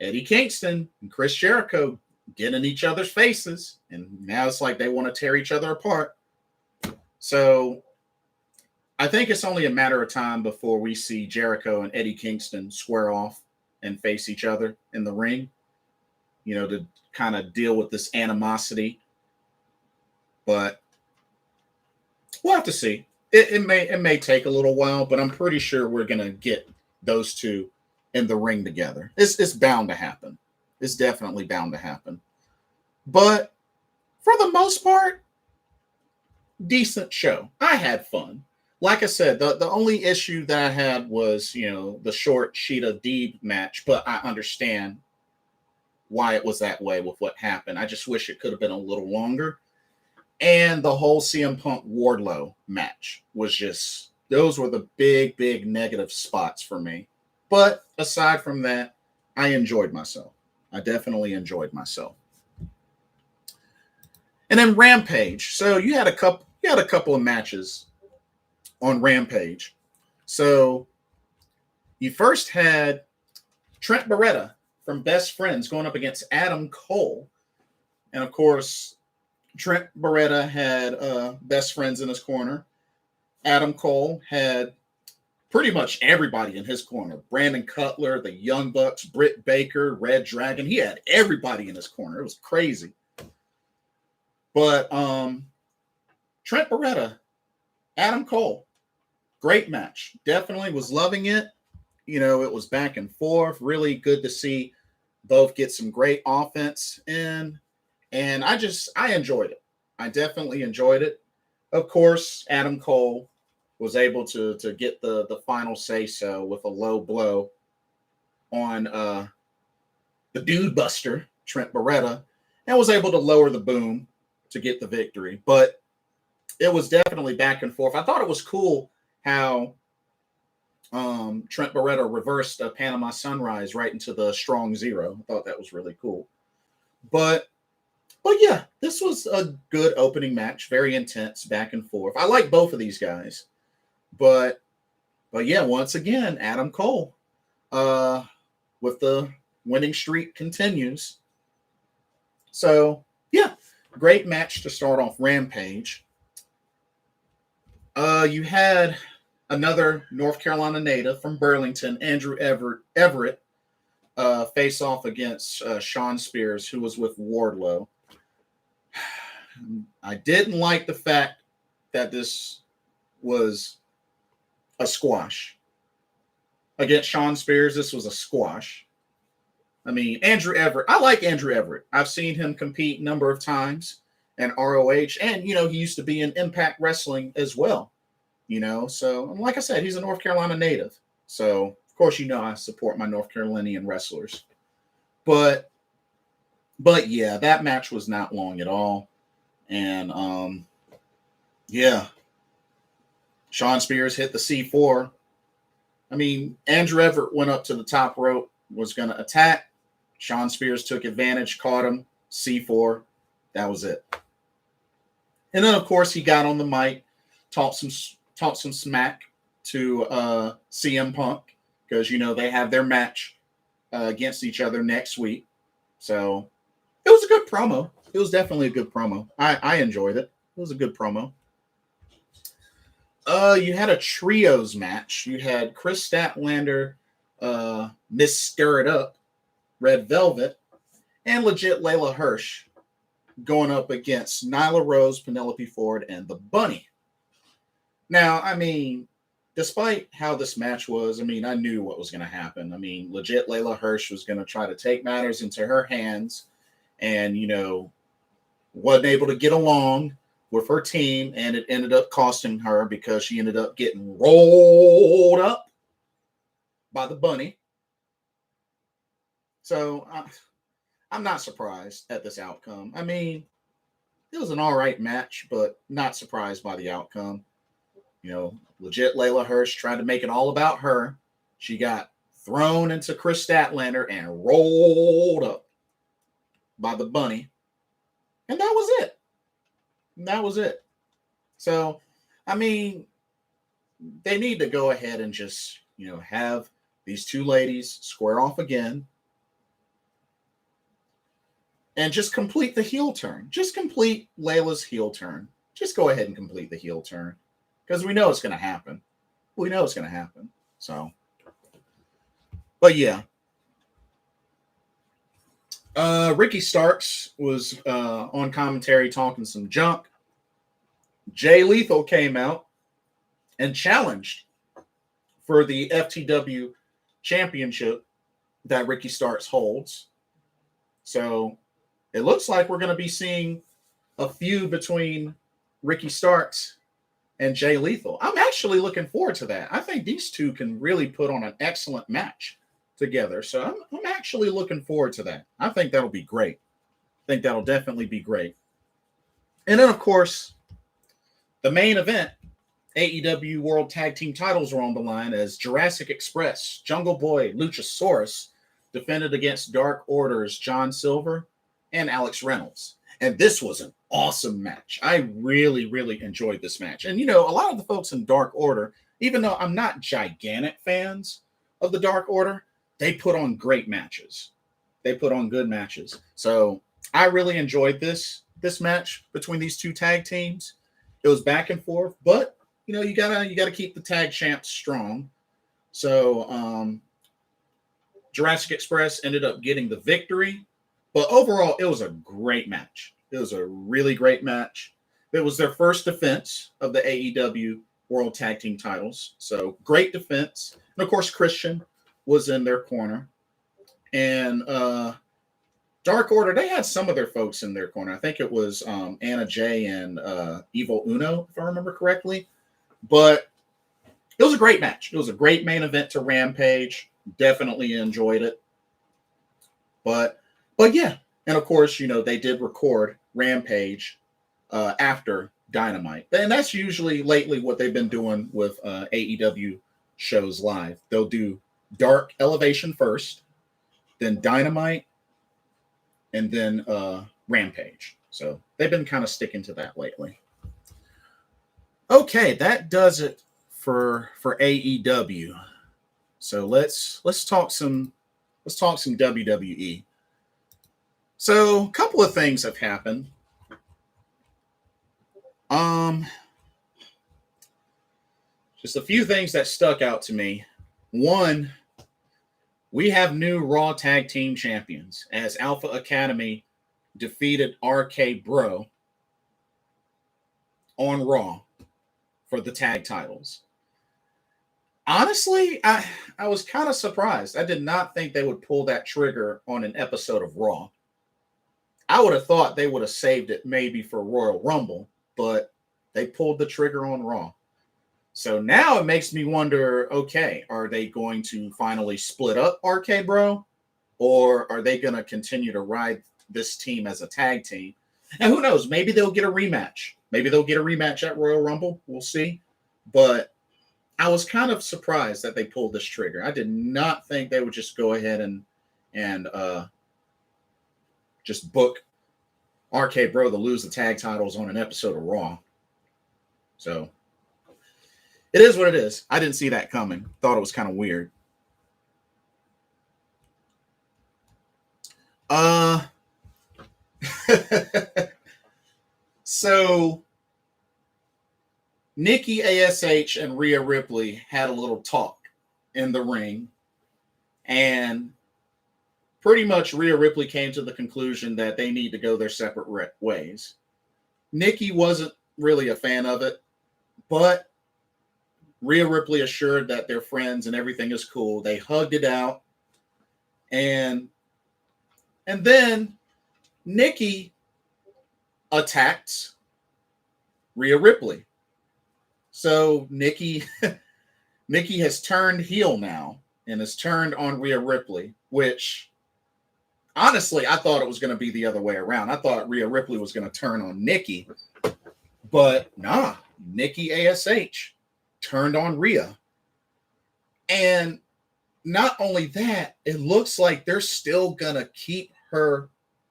Eddie Kingston and Chris Jericho get in each other's faces, and now it's like they want to tear each other apart. So I think it's only a matter of time before we see Jericho and Eddie Kingston square off and face each other in the ring, you know, to kind of deal with this animosity. But we'll have to see. It may take a little while, but I'm pretty sure we're gonna get those two in the ring together. It's bound to happen. It's definitely bound to happen. But for the most part, decent show. I had fun. Like I said, the only issue that I had was, you know, the short Shita Deeb match, but I understand why it was that way with what happened. I just wish it could have been a little longer. And the whole CM Punk Wardlow match was just, those were the big negative spots for me. But aside from that, I enjoyed myself. I definitely enjoyed myself. And then Rampage. So you had a couple of matches on Rampage. So you first had Trent Beretta from Best Friends going up against Adam Cole. And of course, Trent Beretta had Best Friends in his corner. Adam Cole had pretty much everybody in his corner. Brandon Cutler, the Young Bucks, Britt Baker, Red Dragon. He had everybody in his corner. It was crazy. But Trent Beretta, Adam Cole, great match. Definitely was loving it. You know, it was back and forth. Really good to see both get some great offense in. And I enjoyed it. I definitely enjoyed it. Of course, Adam Cole was able to get the final say so with a low blow on the Dude Buster, Trent Beretta, and was able to lower the boom to get the victory. But it was definitely back and forth. I thought it was cool how Trent Beretta reversed a Panama Sunrise right into the Strong Zero. I thought that was really cool. But yeah, this was a good opening match, very intense, back and forth. I like both of these guys. But yeah, once again, Adam Cole with the winning streak continues. So yeah, great match to start off Rampage. You had another North Carolina native from Burlington, Andrew Everett, face off against Shawn Spears, who was with Wardlow. I didn't like the fact that this was a squash. Against Shawn Spears, this was a squash. I mean, Andrew Everett, I like Andrew Everett. I've seen him compete a number of times in ROH, and, you know, he used to be in Impact Wrestling as well, you know. So, like I said, he's a North Carolina native. So, of course, you know, I support my North Carolinian wrestlers. But yeah, that match was not long at all. And, yeah, Shawn Spears hit the C4. I mean, Andrew Everett went up to the top rope, was going to attack. Shawn Spears took advantage, caught him, C4. That was it. And then, of course, he got on the mic, talked some smack to CM Punk, because, you know, they have their match against each other next week. So it was a good promo. It was definitely a good promo. I enjoyed it. It was a good promo. You had a trios match. You had Chris Statlander, Miss Stir It Up, Red Velvet, and legit Layla Hirsch going up against Nyla Rose, Penelope Ford, and the Bunny. Now, I mean, despite how this match was, I mean, I knew what was going to happen. I mean, legit Layla Hirsch was going to try to take matters into her hands and, you know, wasn't able to get along with her team, and it ended up costing her because she ended up getting rolled up by the Bunny. So I'm not surprised at this outcome. I mean, it was an all right match, but not surprised by the outcome. You know, legit Layla Hirsch tried to make it all about her. She got thrown into Chris Statlander and rolled up by the Bunny. And that was it. That was it. So, I mean, they need to go ahead and just, you know, have these two ladies square off again and just complete the heel turn. Just complete Layla's heel turn. Just go ahead and complete the heel turn, because we know it's going to happen. We know it's going to happen. So, but yeah. Ricky Starks was on commentary talking some junk. Jay Lethal came out and challenged for the FTW championship that Ricky Starks holds. So it looks like we're going to be seeing a feud between Ricky Starks and Jay Lethal. I'm actually looking forward to that. I think these two can really put on an excellent match together. So I'm actually looking forward to that. I think that'll be great. I think that'll definitely be great. And then, of course, the main event, AEW World Tag Team titles are on the line as Jurassic Express, Jungle Boy, Luchasaurus defended against Dark Order's John Silver and Alex Reynolds. And this was an awesome match. I really, really enjoyed this match. And, you know, a lot of the folks in Dark Order, even though I'm not gigantic fans of the Dark Order, they put on great matches. They put on good matches. So I really enjoyed this match between these two tag teams. It was back and forth, but you know, you gotta keep the tag champs strong. So Jurassic Express ended up getting the victory, but overall, it was a great match. It was a really great match. It was their first defense of the AEW World Tag Team titles. So great defense. And of course, Christian was in their corner. And Dark Order, they had some of their folks in their corner. I think it was Anna Jay and Evil Uno, if I remember correctly. But it was a great match. It was a great main event to Rampage. Definitely enjoyed it. But yeah. And of course, they did record Rampage after Dynamite. And that's usually lately what they've been doing with AEW shows live. They'll do Dark Elevation first, then Dynamite, and then Rampage. So they've been kind of sticking to that lately. Okay, that does it for AEW. So let's talk some WWE. So a couple of things have happened. Just a few things that stuck out to me. One, we have new Raw Tag Team Champions as Alpha Academy defeated RK Bro on Raw for the tag titles. Honestly, I was kind of surprised. I did not think they would pull that trigger on an episode of Raw. I would have thought they would have saved it maybe for Royal Rumble, but they pulled the trigger on Raw. So now it makes me wonder, okay, are they going to finally split up RK Bro? Or are they going to continue to ride this team as a tag team? And who knows? Maybe they'll get a rematch. Maybe they'll get a rematch at Royal Rumble. We'll see. But I was kind of surprised that they pulled this trigger. I did not think they would just go ahead and just book RK Bro to lose the tag titles on an episode of Raw. So it is what it is. I didn't see that coming. Thought it was kind of weird. So Nikki ASH and Rhea Ripley had a little talk in the ring, and pretty much Rhea Ripley came to the conclusion that they need to go their separate ways. Nikki wasn't really a fan of it, but Rhea Ripley assured that they're friends and everything is cool. They hugged it out, and then Nikki attacked Rhea Ripley. So Nikki has turned heel now and has turned on Rhea Ripley, which honestly, I thought it was going to be the other way around. I thought Rhea Ripley was going to turn on Nikki, but nah, Nikki ASH turned on Rhea. And not only that, it looks like they're still going to keep her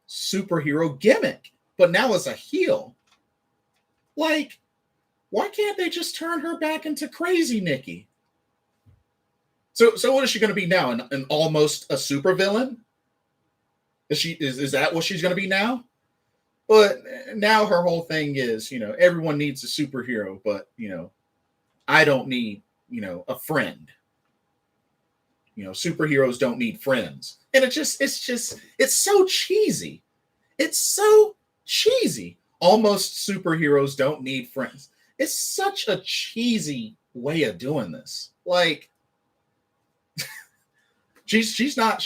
superhero gimmick, but now as a heel. Like, why can't they just turn her back into crazy Nikki? So what is she going to be now? An almost a supervillain? Is that what she's going to be now? But now her whole thing is, everyone needs a superhero, but I don't need, a friend. Superheroes don't need friends. And it's so cheesy. It's so cheesy. Almost superheroes don't need friends. It's such a cheesy way of doing this. Like, she's not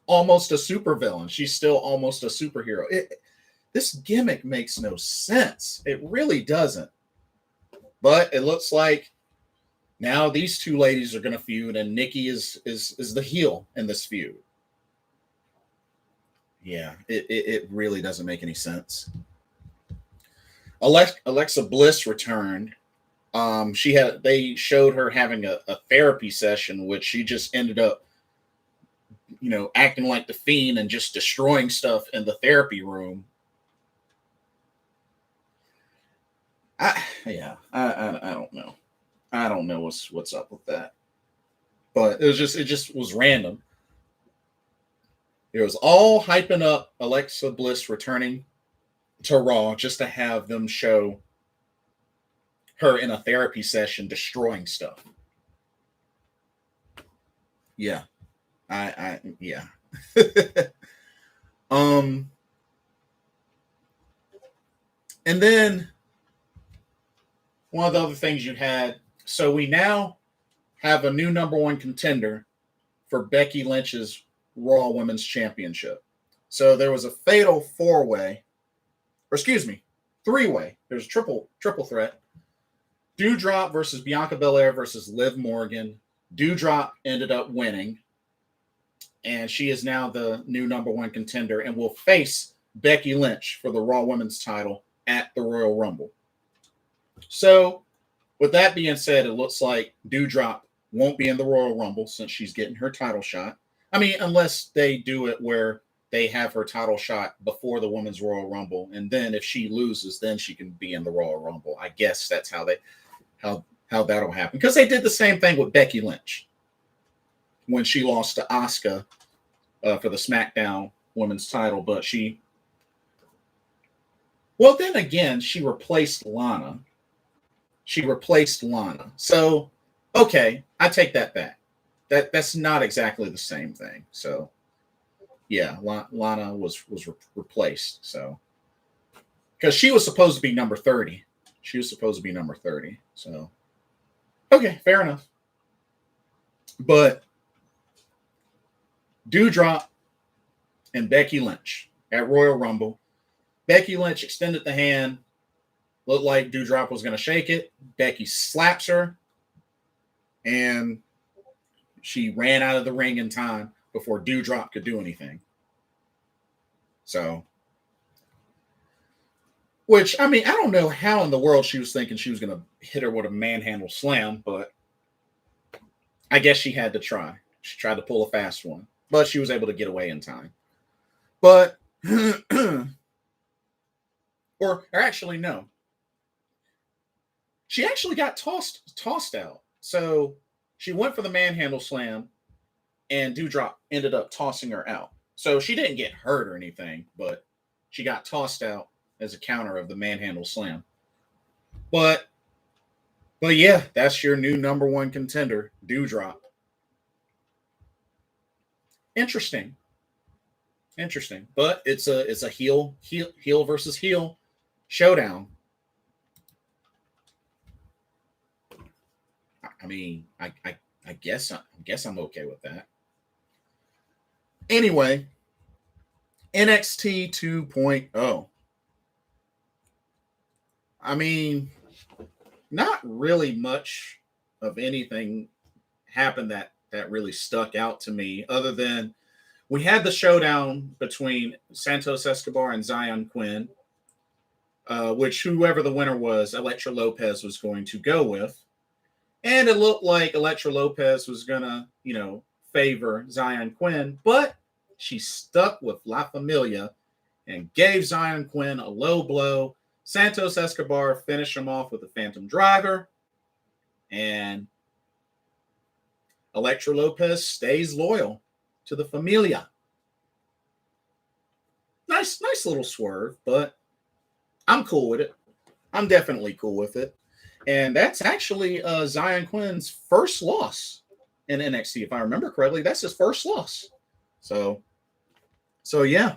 almost a supervillain. She's still almost a superhero. This gimmick makes no sense. It really doesn't. But it looks like now these two ladies are going to feud, and Nikki is the heel in this feud. Yeah, it really doesn't make any sense. Alexa Bliss returned. They showed her having a therapy session, which she just ended up, acting like the Fiend and just destroying stuff in the therapy room. I don't know. I don't know what's up with that. But it just was random. It was all hyping up Alexa Bliss returning to Raw just to have them show her in a therapy session destroying stuff. Yeah. Yeah. And then one of the other things you had, so we now have a new number one contender for Becky Lynch's Raw Women's Championship. So there was a fatal four-way, or excuse me, three-way. There's a triple threat. Doudrop versus Bianca Belair versus Liv Morgan. Doudrop ended up winning, and she is now the new number one contender and will face Becky Lynch for the Raw Women's title at the Royal Rumble. So, with that being said, it looks like Doudrop won't be in the Royal Rumble since she's getting her title shot. I mean, unless they do it where they have her title shot before the Women's Royal Rumble, and then if she loses, then she can be in the Royal Rumble. I guess that's how that'll happen. Because they did the same thing with Becky Lynch when she lost to Asuka for the SmackDown Women's title, but well, then again, she replaced Lana. So, okay, I take that back. That's not exactly the same thing. So, yeah, Lana was replaced. So, because she was supposed to be number 30. So, okay, fair enough. But Doudrop and Becky Lynch at Royal Rumble. Becky Lynch extended the hand. Looked like Doudrop was going to shake it. Becky slaps her. And she ran out of the ring in time before Doudrop could do anything. So, which, I mean, I don't know how in the world she was thinking she was going to hit her with a manhandle slam, but I guess she had to try. She tried to pull a fast one, but she was able to get away in time. But, or actually, no. She actually got tossed out. So she went for the manhandle slam, and Doudrop ended up tossing her out. So she didn't get hurt or anything, but she got tossed out as a counter of the manhandle slam. But yeah, that's your new number one contender, Doudrop. Interesting. But it's a heel versus heel showdown. I mean, I guess I'm okay with that. Anyway, NXT 2.0. I mean, not really much of anything happened that really stuck out to me, other than we had the showdown between Santos Escobar and Zion Quinn, which whoever the winner was, Elektra Lopez was going to go with. And it looked like Elektra Lopez was going to, favor Zion Quinn, but she stuck with La Familia and gave Zion Quinn a low blow. Santos Escobar finished him off with a Phantom Driver, and Elektra Lopez stays loyal to the Familia. Nice little swerve, but I'm cool with it. I'm definitely cool with it. And that's actually Zion Quinn's first loss in NXT. If I remember correctly, that's his first loss. So yeah.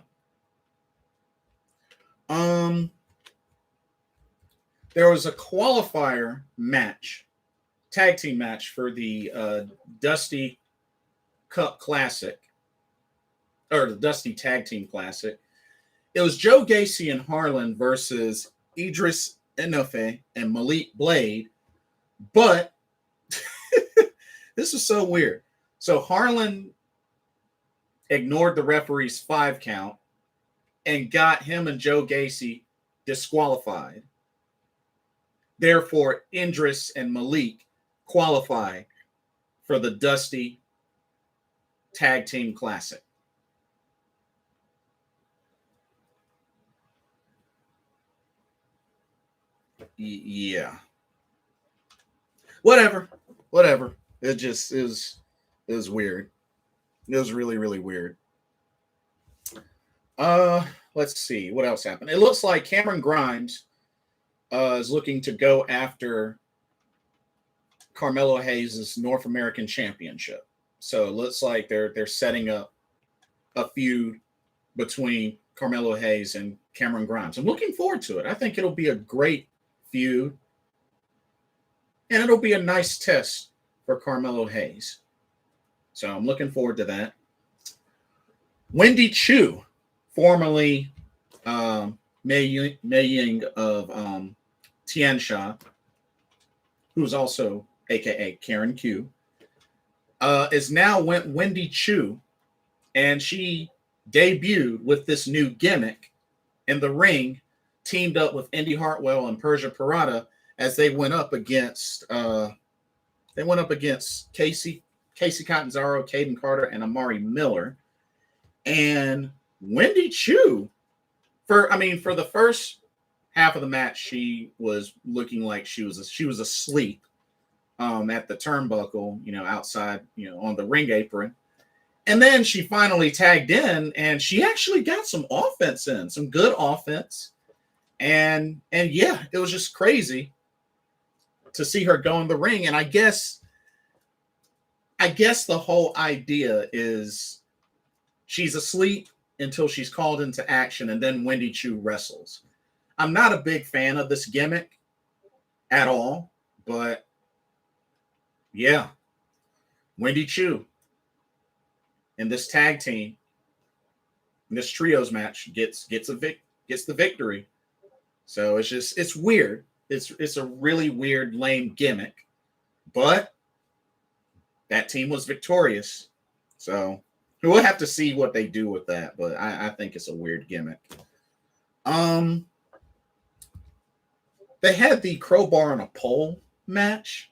There was a qualifier match, tag team match for the Dusty Cup Classic, or the Dusty Tag Team Classic. It was Joe Gacy and Harlan versus Idris Enofe and Malik Blade, but this is so weird. So Harlan ignored the referee's 5 count and got him and Joe Gacy disqualified. Therefore, Idris and Malik qualify for the Dusty Tag Team Classic. Yeah. Whatever. It just is weird. It was really, really weird. Let's see what else happened. It looks like Cameron Grimes is looking to go after Carmelo Hayes' North American Championship. So it looks like they're setting up a feud between Carmelo Hayes and Cameron Grimes. I'm looking forward to it. I think it'll be a great feud, and it'll be a nice test for Carmelo Hayes. So I'm looking forward to that. Wendy Chu, formerly Mei Ying of Tiansha, who's also AKA Karen Q, is now Wendy Chu, and she debuted with this new gimmick in the ring, teamed up with Indy Hartwell and Persia Pirotta as they went up against Casey Catanzaro, Caden Carter, and Amari Miller. And Wendy Chu, for the first half of the match, she was looking like she was asleep at the turnbuckle, outside, on the ring apron. And then she finally tagged in, and she actually got some offense in, some good offense. And yeah, it was just crazy to see her go in the ring. And I guess the whole idea is she's asleep until she's called into action, and then Wendy Chu wrestles. I'm not a big fan of this gimmick at all, but yeah, Wendy Chu in this tag team, in this trios match, gets the victory. So it's weird. It's a really weird, lame gimmick, but that team was victorious. So we'll have to see what they do with that, but I think it's a weird gimmick. They had the crowbar on a pole match.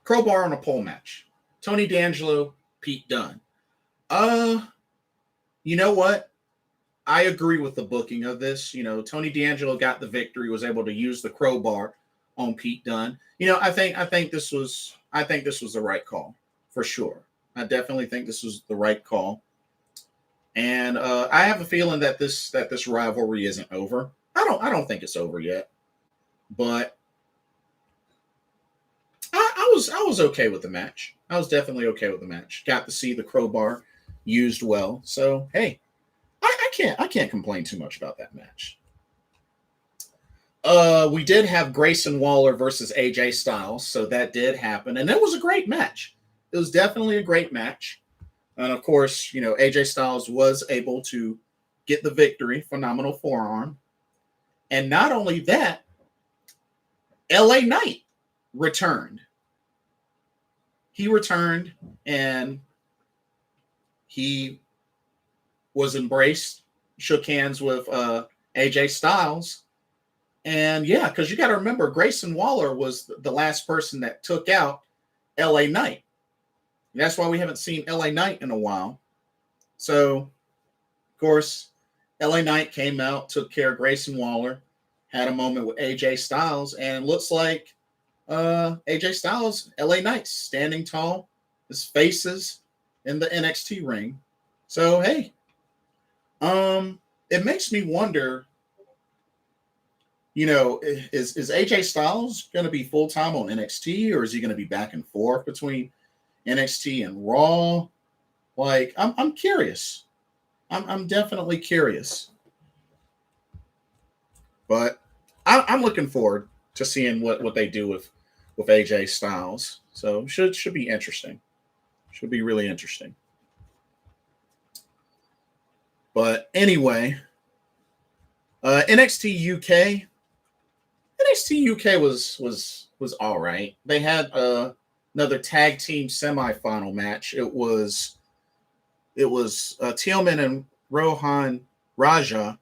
Crowbar on a pole match. Tony D'Angelo, Pete Dunne. You know what? I agree with the booking of this. Tony D'Angelo got the victory, was able to use the crowbar on Pete Dunne. I think this was the right call for sure. I definitely think this was the right call. And I have a feeling that this rivalry isn't over. I don't think it's over yet. But I was okay with the match. I was definitely okay with the match. Got to see the crowbar used well. So hey, I can't complain too much about that match. We did have Grayson Waller versus AJ Styles, so that did happen, and it was a great match. It was definitely a great match, and of course, AJ Styles was able to get the victory, phenomenal forearm, and not only that, LA Knight returned. He returned, and he was embraced, shook hands with AJ Styles. And yeah, because you got to remember, Grayson Waller was the last person that took out LA Knight. And that's why we haven't seen LA Knight in a while. So, of course, LA Knight came out, took care of Grayson Waller, had a moment with AJ Styles, and it looks like AJ Styles, LA Knight, standing tall, his faces in the NXT ring. So, hey, it makes me wonder, is AJ Styles going to be full-time on NXT, or is he going to be back and forth between NXT and Raw? Like, I'm curious. I'm definitely curious. But I'm looking forward to seeing what they do with AJ Styles. So should be interesting. Should be really interesting. But anyway, NXT UK. NXT UK was all right. They had another tag team semifinal match. It was Tillman and Rohan Raja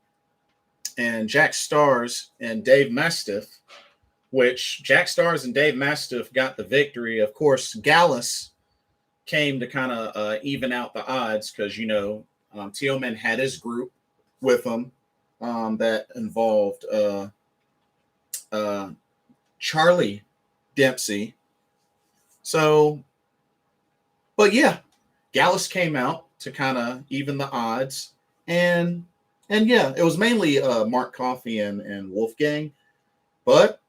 and Jack Stars and Dave Mastiff, which Jack Stars and Dave Mastiff got the victory. Of course, Gallus came to kind of even out the odds because, Tillman had his group with him that involved Charlie Dempsey. So, but yeah, Gallus came out to kind of even the odds. And yeah, it was mainly Mark Coffey and Wolfgang. But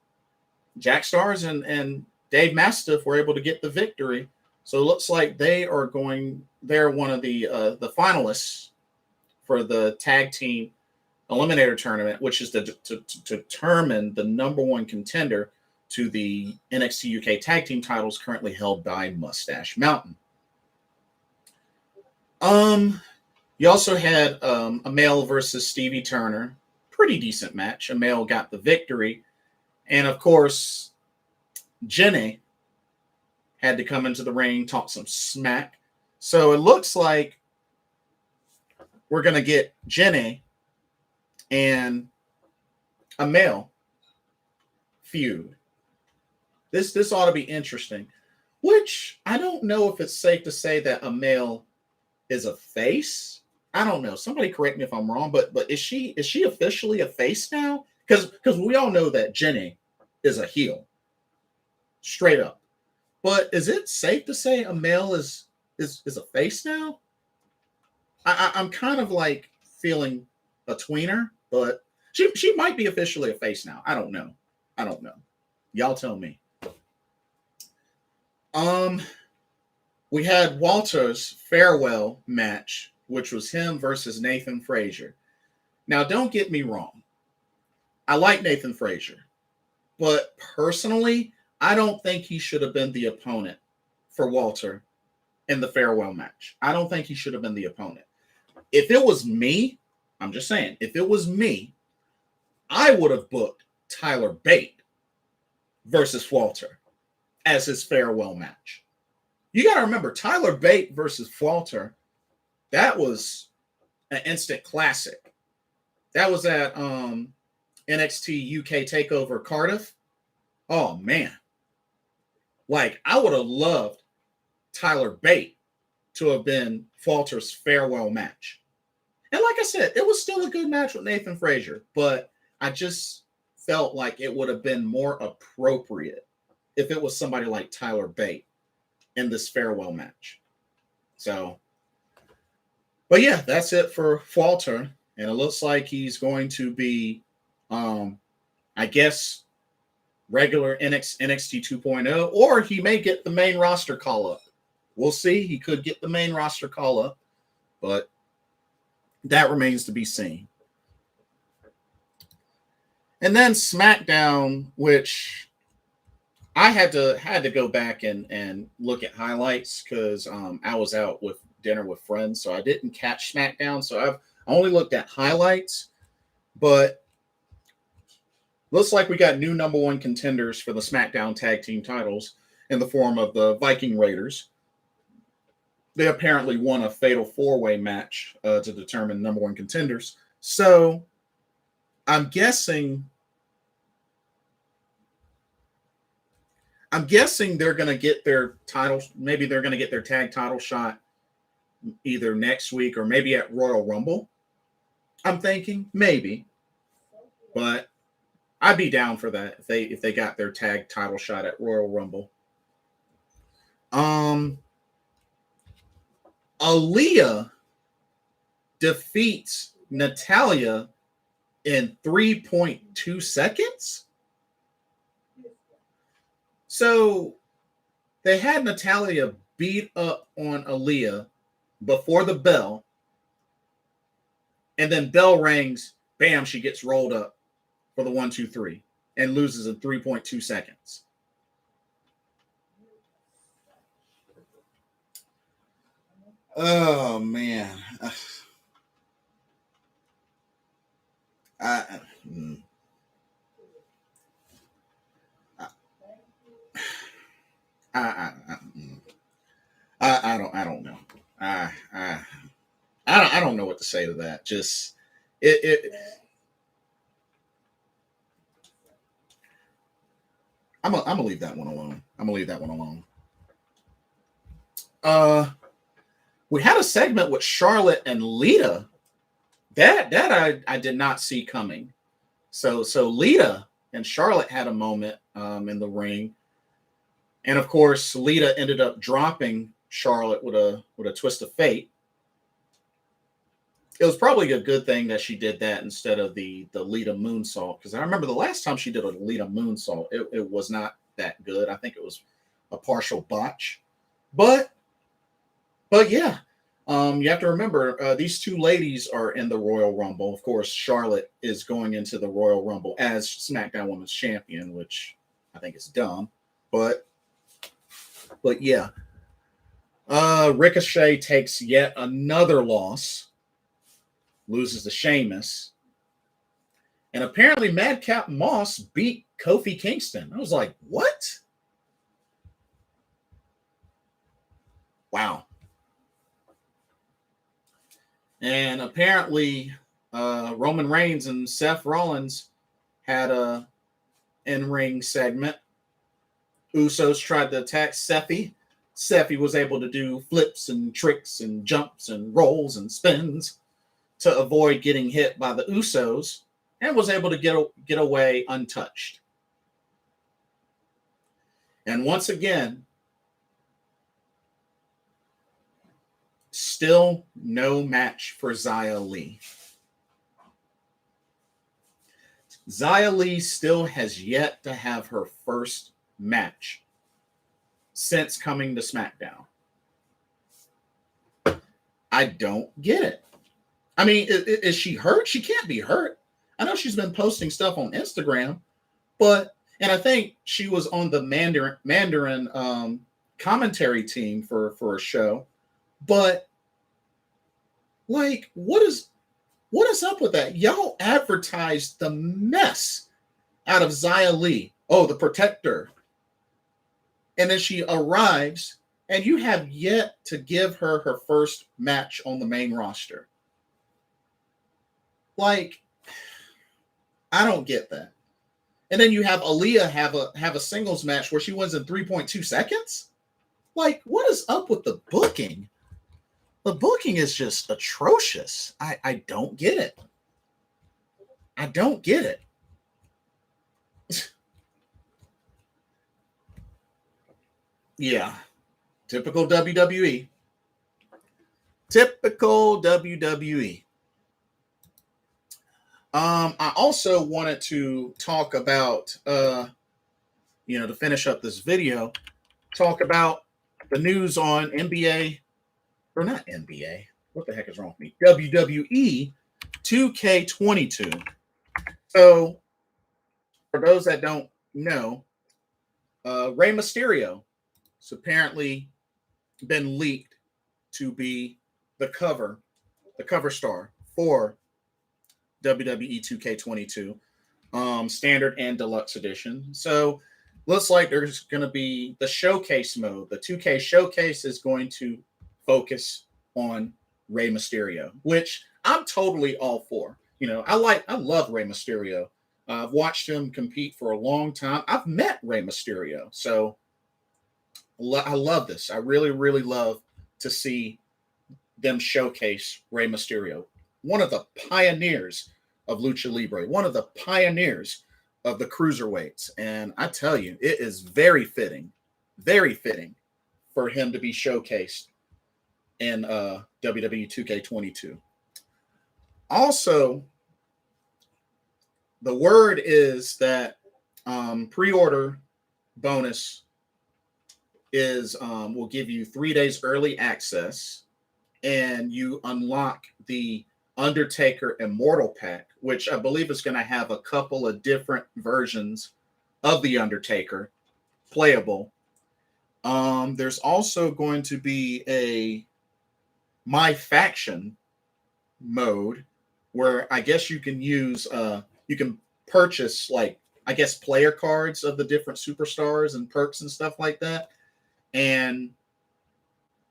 Jack Stars and Dave Mastiff were able to get the victory. So it looks like they're one of the finalists for the tag team eliminator tournament, which is to determine the number one contender to the NXT UK tag team titles currently held by Mustache Mountain. You also had Amale versus Stevie Turner. Pretty decent match. Amale got the victory. And of course, Jenny had to come into the ring, talk some smack. So it looks like we're going to get Jenny and Amale feud. This ought to be interesting. Which I don't know if it's safe to say that Amale is a face. I don't know. Somebody correct me if I'm wrong, but is she officially a face now? Because we all know that Jenny is a heel, straight up. But is it safe to say Amale is a face now? I'm kind of like feeling a tweener, but she might be officially a face now. I don't know. Y'all tell me. We had Walter's farewell match, which was him versus Nathan Frazier. Now, don't get me wrong. I like Nathan Frazier, but personally, I don't think he should have been the opponent for Walter in the farewell match. I don't think he should have been the opponent. If it was me, I'm just saying, if it was me, I would have booked Tyler Bate versus Walter as his farewell match. You got to remember, Tyler Bate versus Walter, that was an instant classic. That was at NXT UK TakeOver Cardiff. Oh, man. Like, I would have loved Tyler Bate to have been Walter's farewell match. And like I said, it was still a good match with Nathan Frazier, but I just felt like it would have been more appropriate if it was somebody like Tyler Bate in this farewell match. So, but yeah, that's it for Walter. And it looks like he's going to be, I guess, regular NXT 2.0, or he may get the main roster call up. We'll see. He could get the main roster call up, but that remains to be seen. And then SmackDown, which I had to go back and look at highlights because I was out with dinner with friends, so I didn't catch SmackDown. So I've only looked at highlights, but looks like we got new number one contenders for the SmackDown tag team titles in the form of the Viking Raiders. They apparently won a fatal four-way match to determine number one contenders. So I'm guessing they're going to get their titles. Maybe they're going to get their tag title shot either next week or maybe at Royal Rumble. I'm thinking maybe, but I'd be down for that if they got their tag title shot at Royal Rumble. Aaliyah defeats Natalya in 3.2 seconds. So they had Natalya beat up on Aaliyah before the bell. And then bell rings, bam, she gets rolled up for the 1, 2, 3 and loses in 3.2 seconds. Oh, man. I don't know. I don't know what to say to that. Just I'm gonna leave that one alone. We had a segment with Charlotte and Lita that I did not see coming. So Lita and Charlotte had a moment in the ring, and of course Lita ended up dropping Charlotte with a twist of fate. It was probably a good thing that she did that instead of the Lita moonsault, because I remember the last time she did a Lita moonsault, it was not that good. I think it was a partial botch. But yeah, you have to remember these two ladies are in the Royal Rumble. Of course, Charlotte is going into the Royal Rumble as SmackDown Women's Champion, which I think is dumb. But yeah, Ricochet takes yet another loss, loses to Sheamus, and apparently Madcap Moss beat Kofi Kingston. I was like, what? Wow. And apparently Roman Reigns and Seth Rollins had a in-ring segment. Usos tried to attack Seth. Seth was able to do flips and tricks and jumps and rolls and spins to avoid getting hit by the Usos and was able to get away untouched. And once again, still no match for Xia Li. Xia Li still has yet to have her first match since coming to SmackDown. I don't get it. I mean, is she hurt? She can't be hurt. I know she's been posting stuff on Instagram, and I think she was on the Mandarin commentary team for a show. But like, what is up with that? Y'all advertised the mess out of Xia Li. Oh, the protector. And then she arrives, and you have yet to give her her first match on the main roster. Like, I don't get that. And then you have Aaliyah have a singles match where she wins in 3.2 seconds. Like, what is up with the booking? The booking is just atrocious. I don't get it. I don't get it. Yeah. Typical WWE. Typical WWE. I also wanted to talk about, to finish up this video, talk about the news on NBA, or not NBA. What the heck is wrong with me? WWE 2K22. So, for those that don't know, Rey Mysterio has apparently been leaked to be the cover star for WWE 2K22, standard and deluxe edition. So looks like there's going to be the showcase mode. The 2K showcase is going to focus on Rey Mysterio, which I'm totally all for. I love Rey Mysterio. I've watched him compete for a long time. I've met Rey Mysterio. So I love this. I really, really love to see them showcase Rey Mysterio, one of the pioneers of Lucha Libre, one of the pioneers of the cruiserweights. And I tell you, it is very fitting for him to be showcased in WWE 2K22. Also, the word is that pre-order bonus is will give you 3 days early access, and you unlock the Undertaker Immortal Pack, which I believe is going to have a couple of different versions of the Undertaker playable. There's also going to be a My Faction mode where I guess you can use you can purchase, like, I guess, player cards of the different superstars and perks and stuff like that, and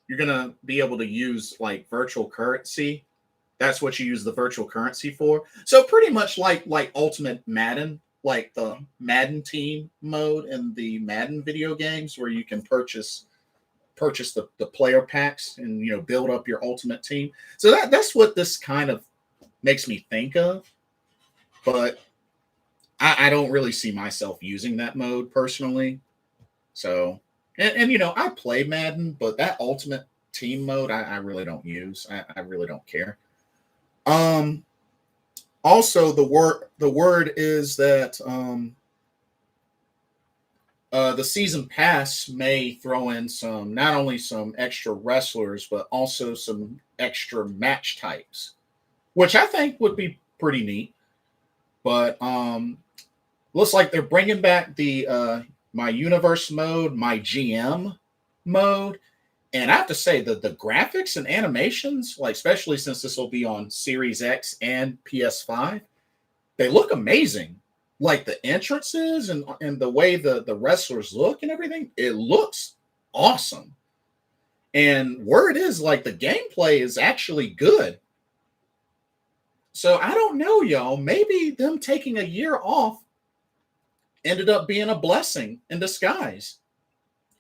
you're gonna be able to use like virtual currency. That's what you use the virtual currency for. So pretty much like Ultimate Madden, like the Madden team mode in the Madden video games, where you can purchase the player packs and build up your ultimate team. So that's what this kind of makes me think of. But I don't really see myself using that mode personally. So and I play Madden, but that ultimate team mode I really don't use. I really don't care. Also, the word is that The season pass may throw in some, not only some extra wrestlers, but also some extra match types, which I think would be pretty neat. But looks like they're bringing back the my universe mode, my GM mode, and I have to say that the graphics and animations, like especially since this will be on Series X and PS5, they look amazing. Like the entrances and the way the wrestlers look and everything, it looks awesome. And word is like the gameplay is actually good. So I don't know, y'all. Maybe them taking a year off ended up being a blessing in disguise.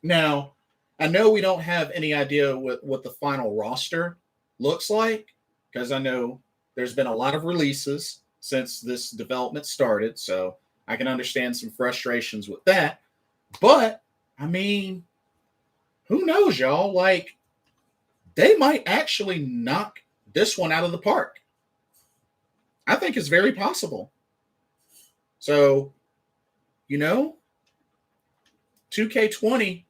Now, I know we don't have any idea what the final roster looks like, because I know there's been a lot of releases since this development started, so I can understand some frustrations with that. But, I mean, who knows, y'all? Like, they might actually knock this one out of the park. I think it's very possible. So, 2K20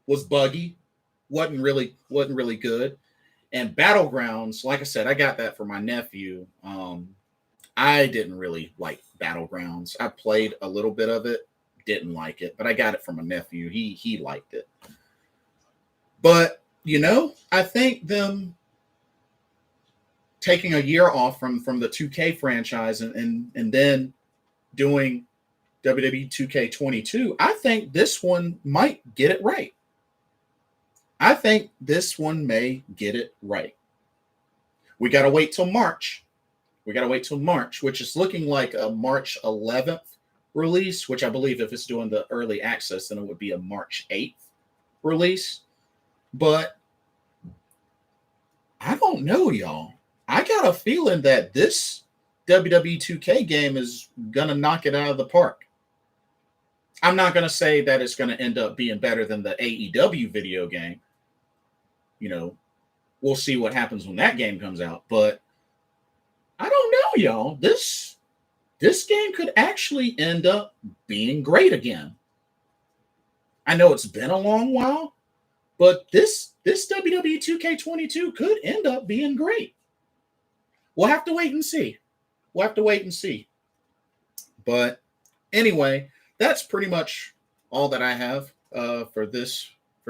was buggy, wasn't really good. And Battlegrounds, like I said, I got that for my nephew. I didn't really like Battlegrounds. I played a little bit of it, didn't like it, but I got it from a nephew. He liked it. But I think them taking a year off from the 2K franchise and then doing WWE 2K22, I think this one might get it right. I think this one may get it right. We got to wait till March. Which is looking like a March 11th release, which I believe if it's doing the early access, then it would be a March 8th release. But I don't know, y'all. I got a feeling that this WWE 2K game is going to knock it out of the park. I'm not going to say that it's going to end up being better than the AEW video game. We'll see what happens when that game comes out. But I don't know, y'all. This game could actually end up being great again. I know it's been a long while, but this WWE 2K22 could end up being great. We'll have to wait and see. But anyway, that's pretty much all that I have for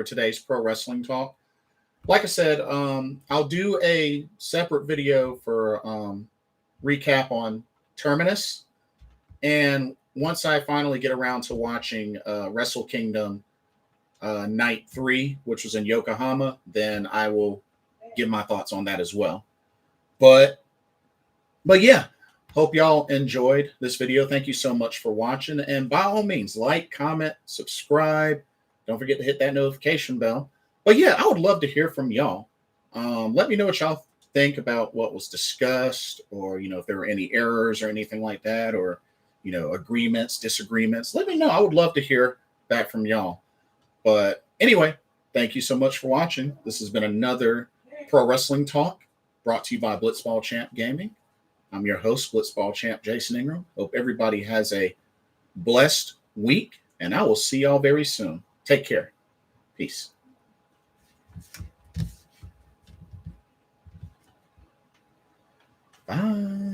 today's pro wrestling talk. Like I said, I'll do a separate video for recap on Terminus. And once I finally get around to watching Wrestle Kingdom Night 3, which was in Yokohama, then I will give my thoughts on that as well. But yeah, hope y'all enjoyed this video. Thank you so much for watching. And by all means, like, comment, subscribe. Don't forget to hit that notification bell. But yeah, I would love to hear from y'all. Let me know what y'all think about what was discussed, or if there were any errors or anything like that, or agreements, disagreements. Let me know. I would love to hear back from y'all. But anyway, thank you so much for watching. This has been another Pro Wrestling Talk brought to you by Blitzball Champ Gaming. I'm your host, Blitzball Champ Jason Ingram. Hope everybody has a blessed week, and I will see y'all very soon. Take care. Peace. Bye.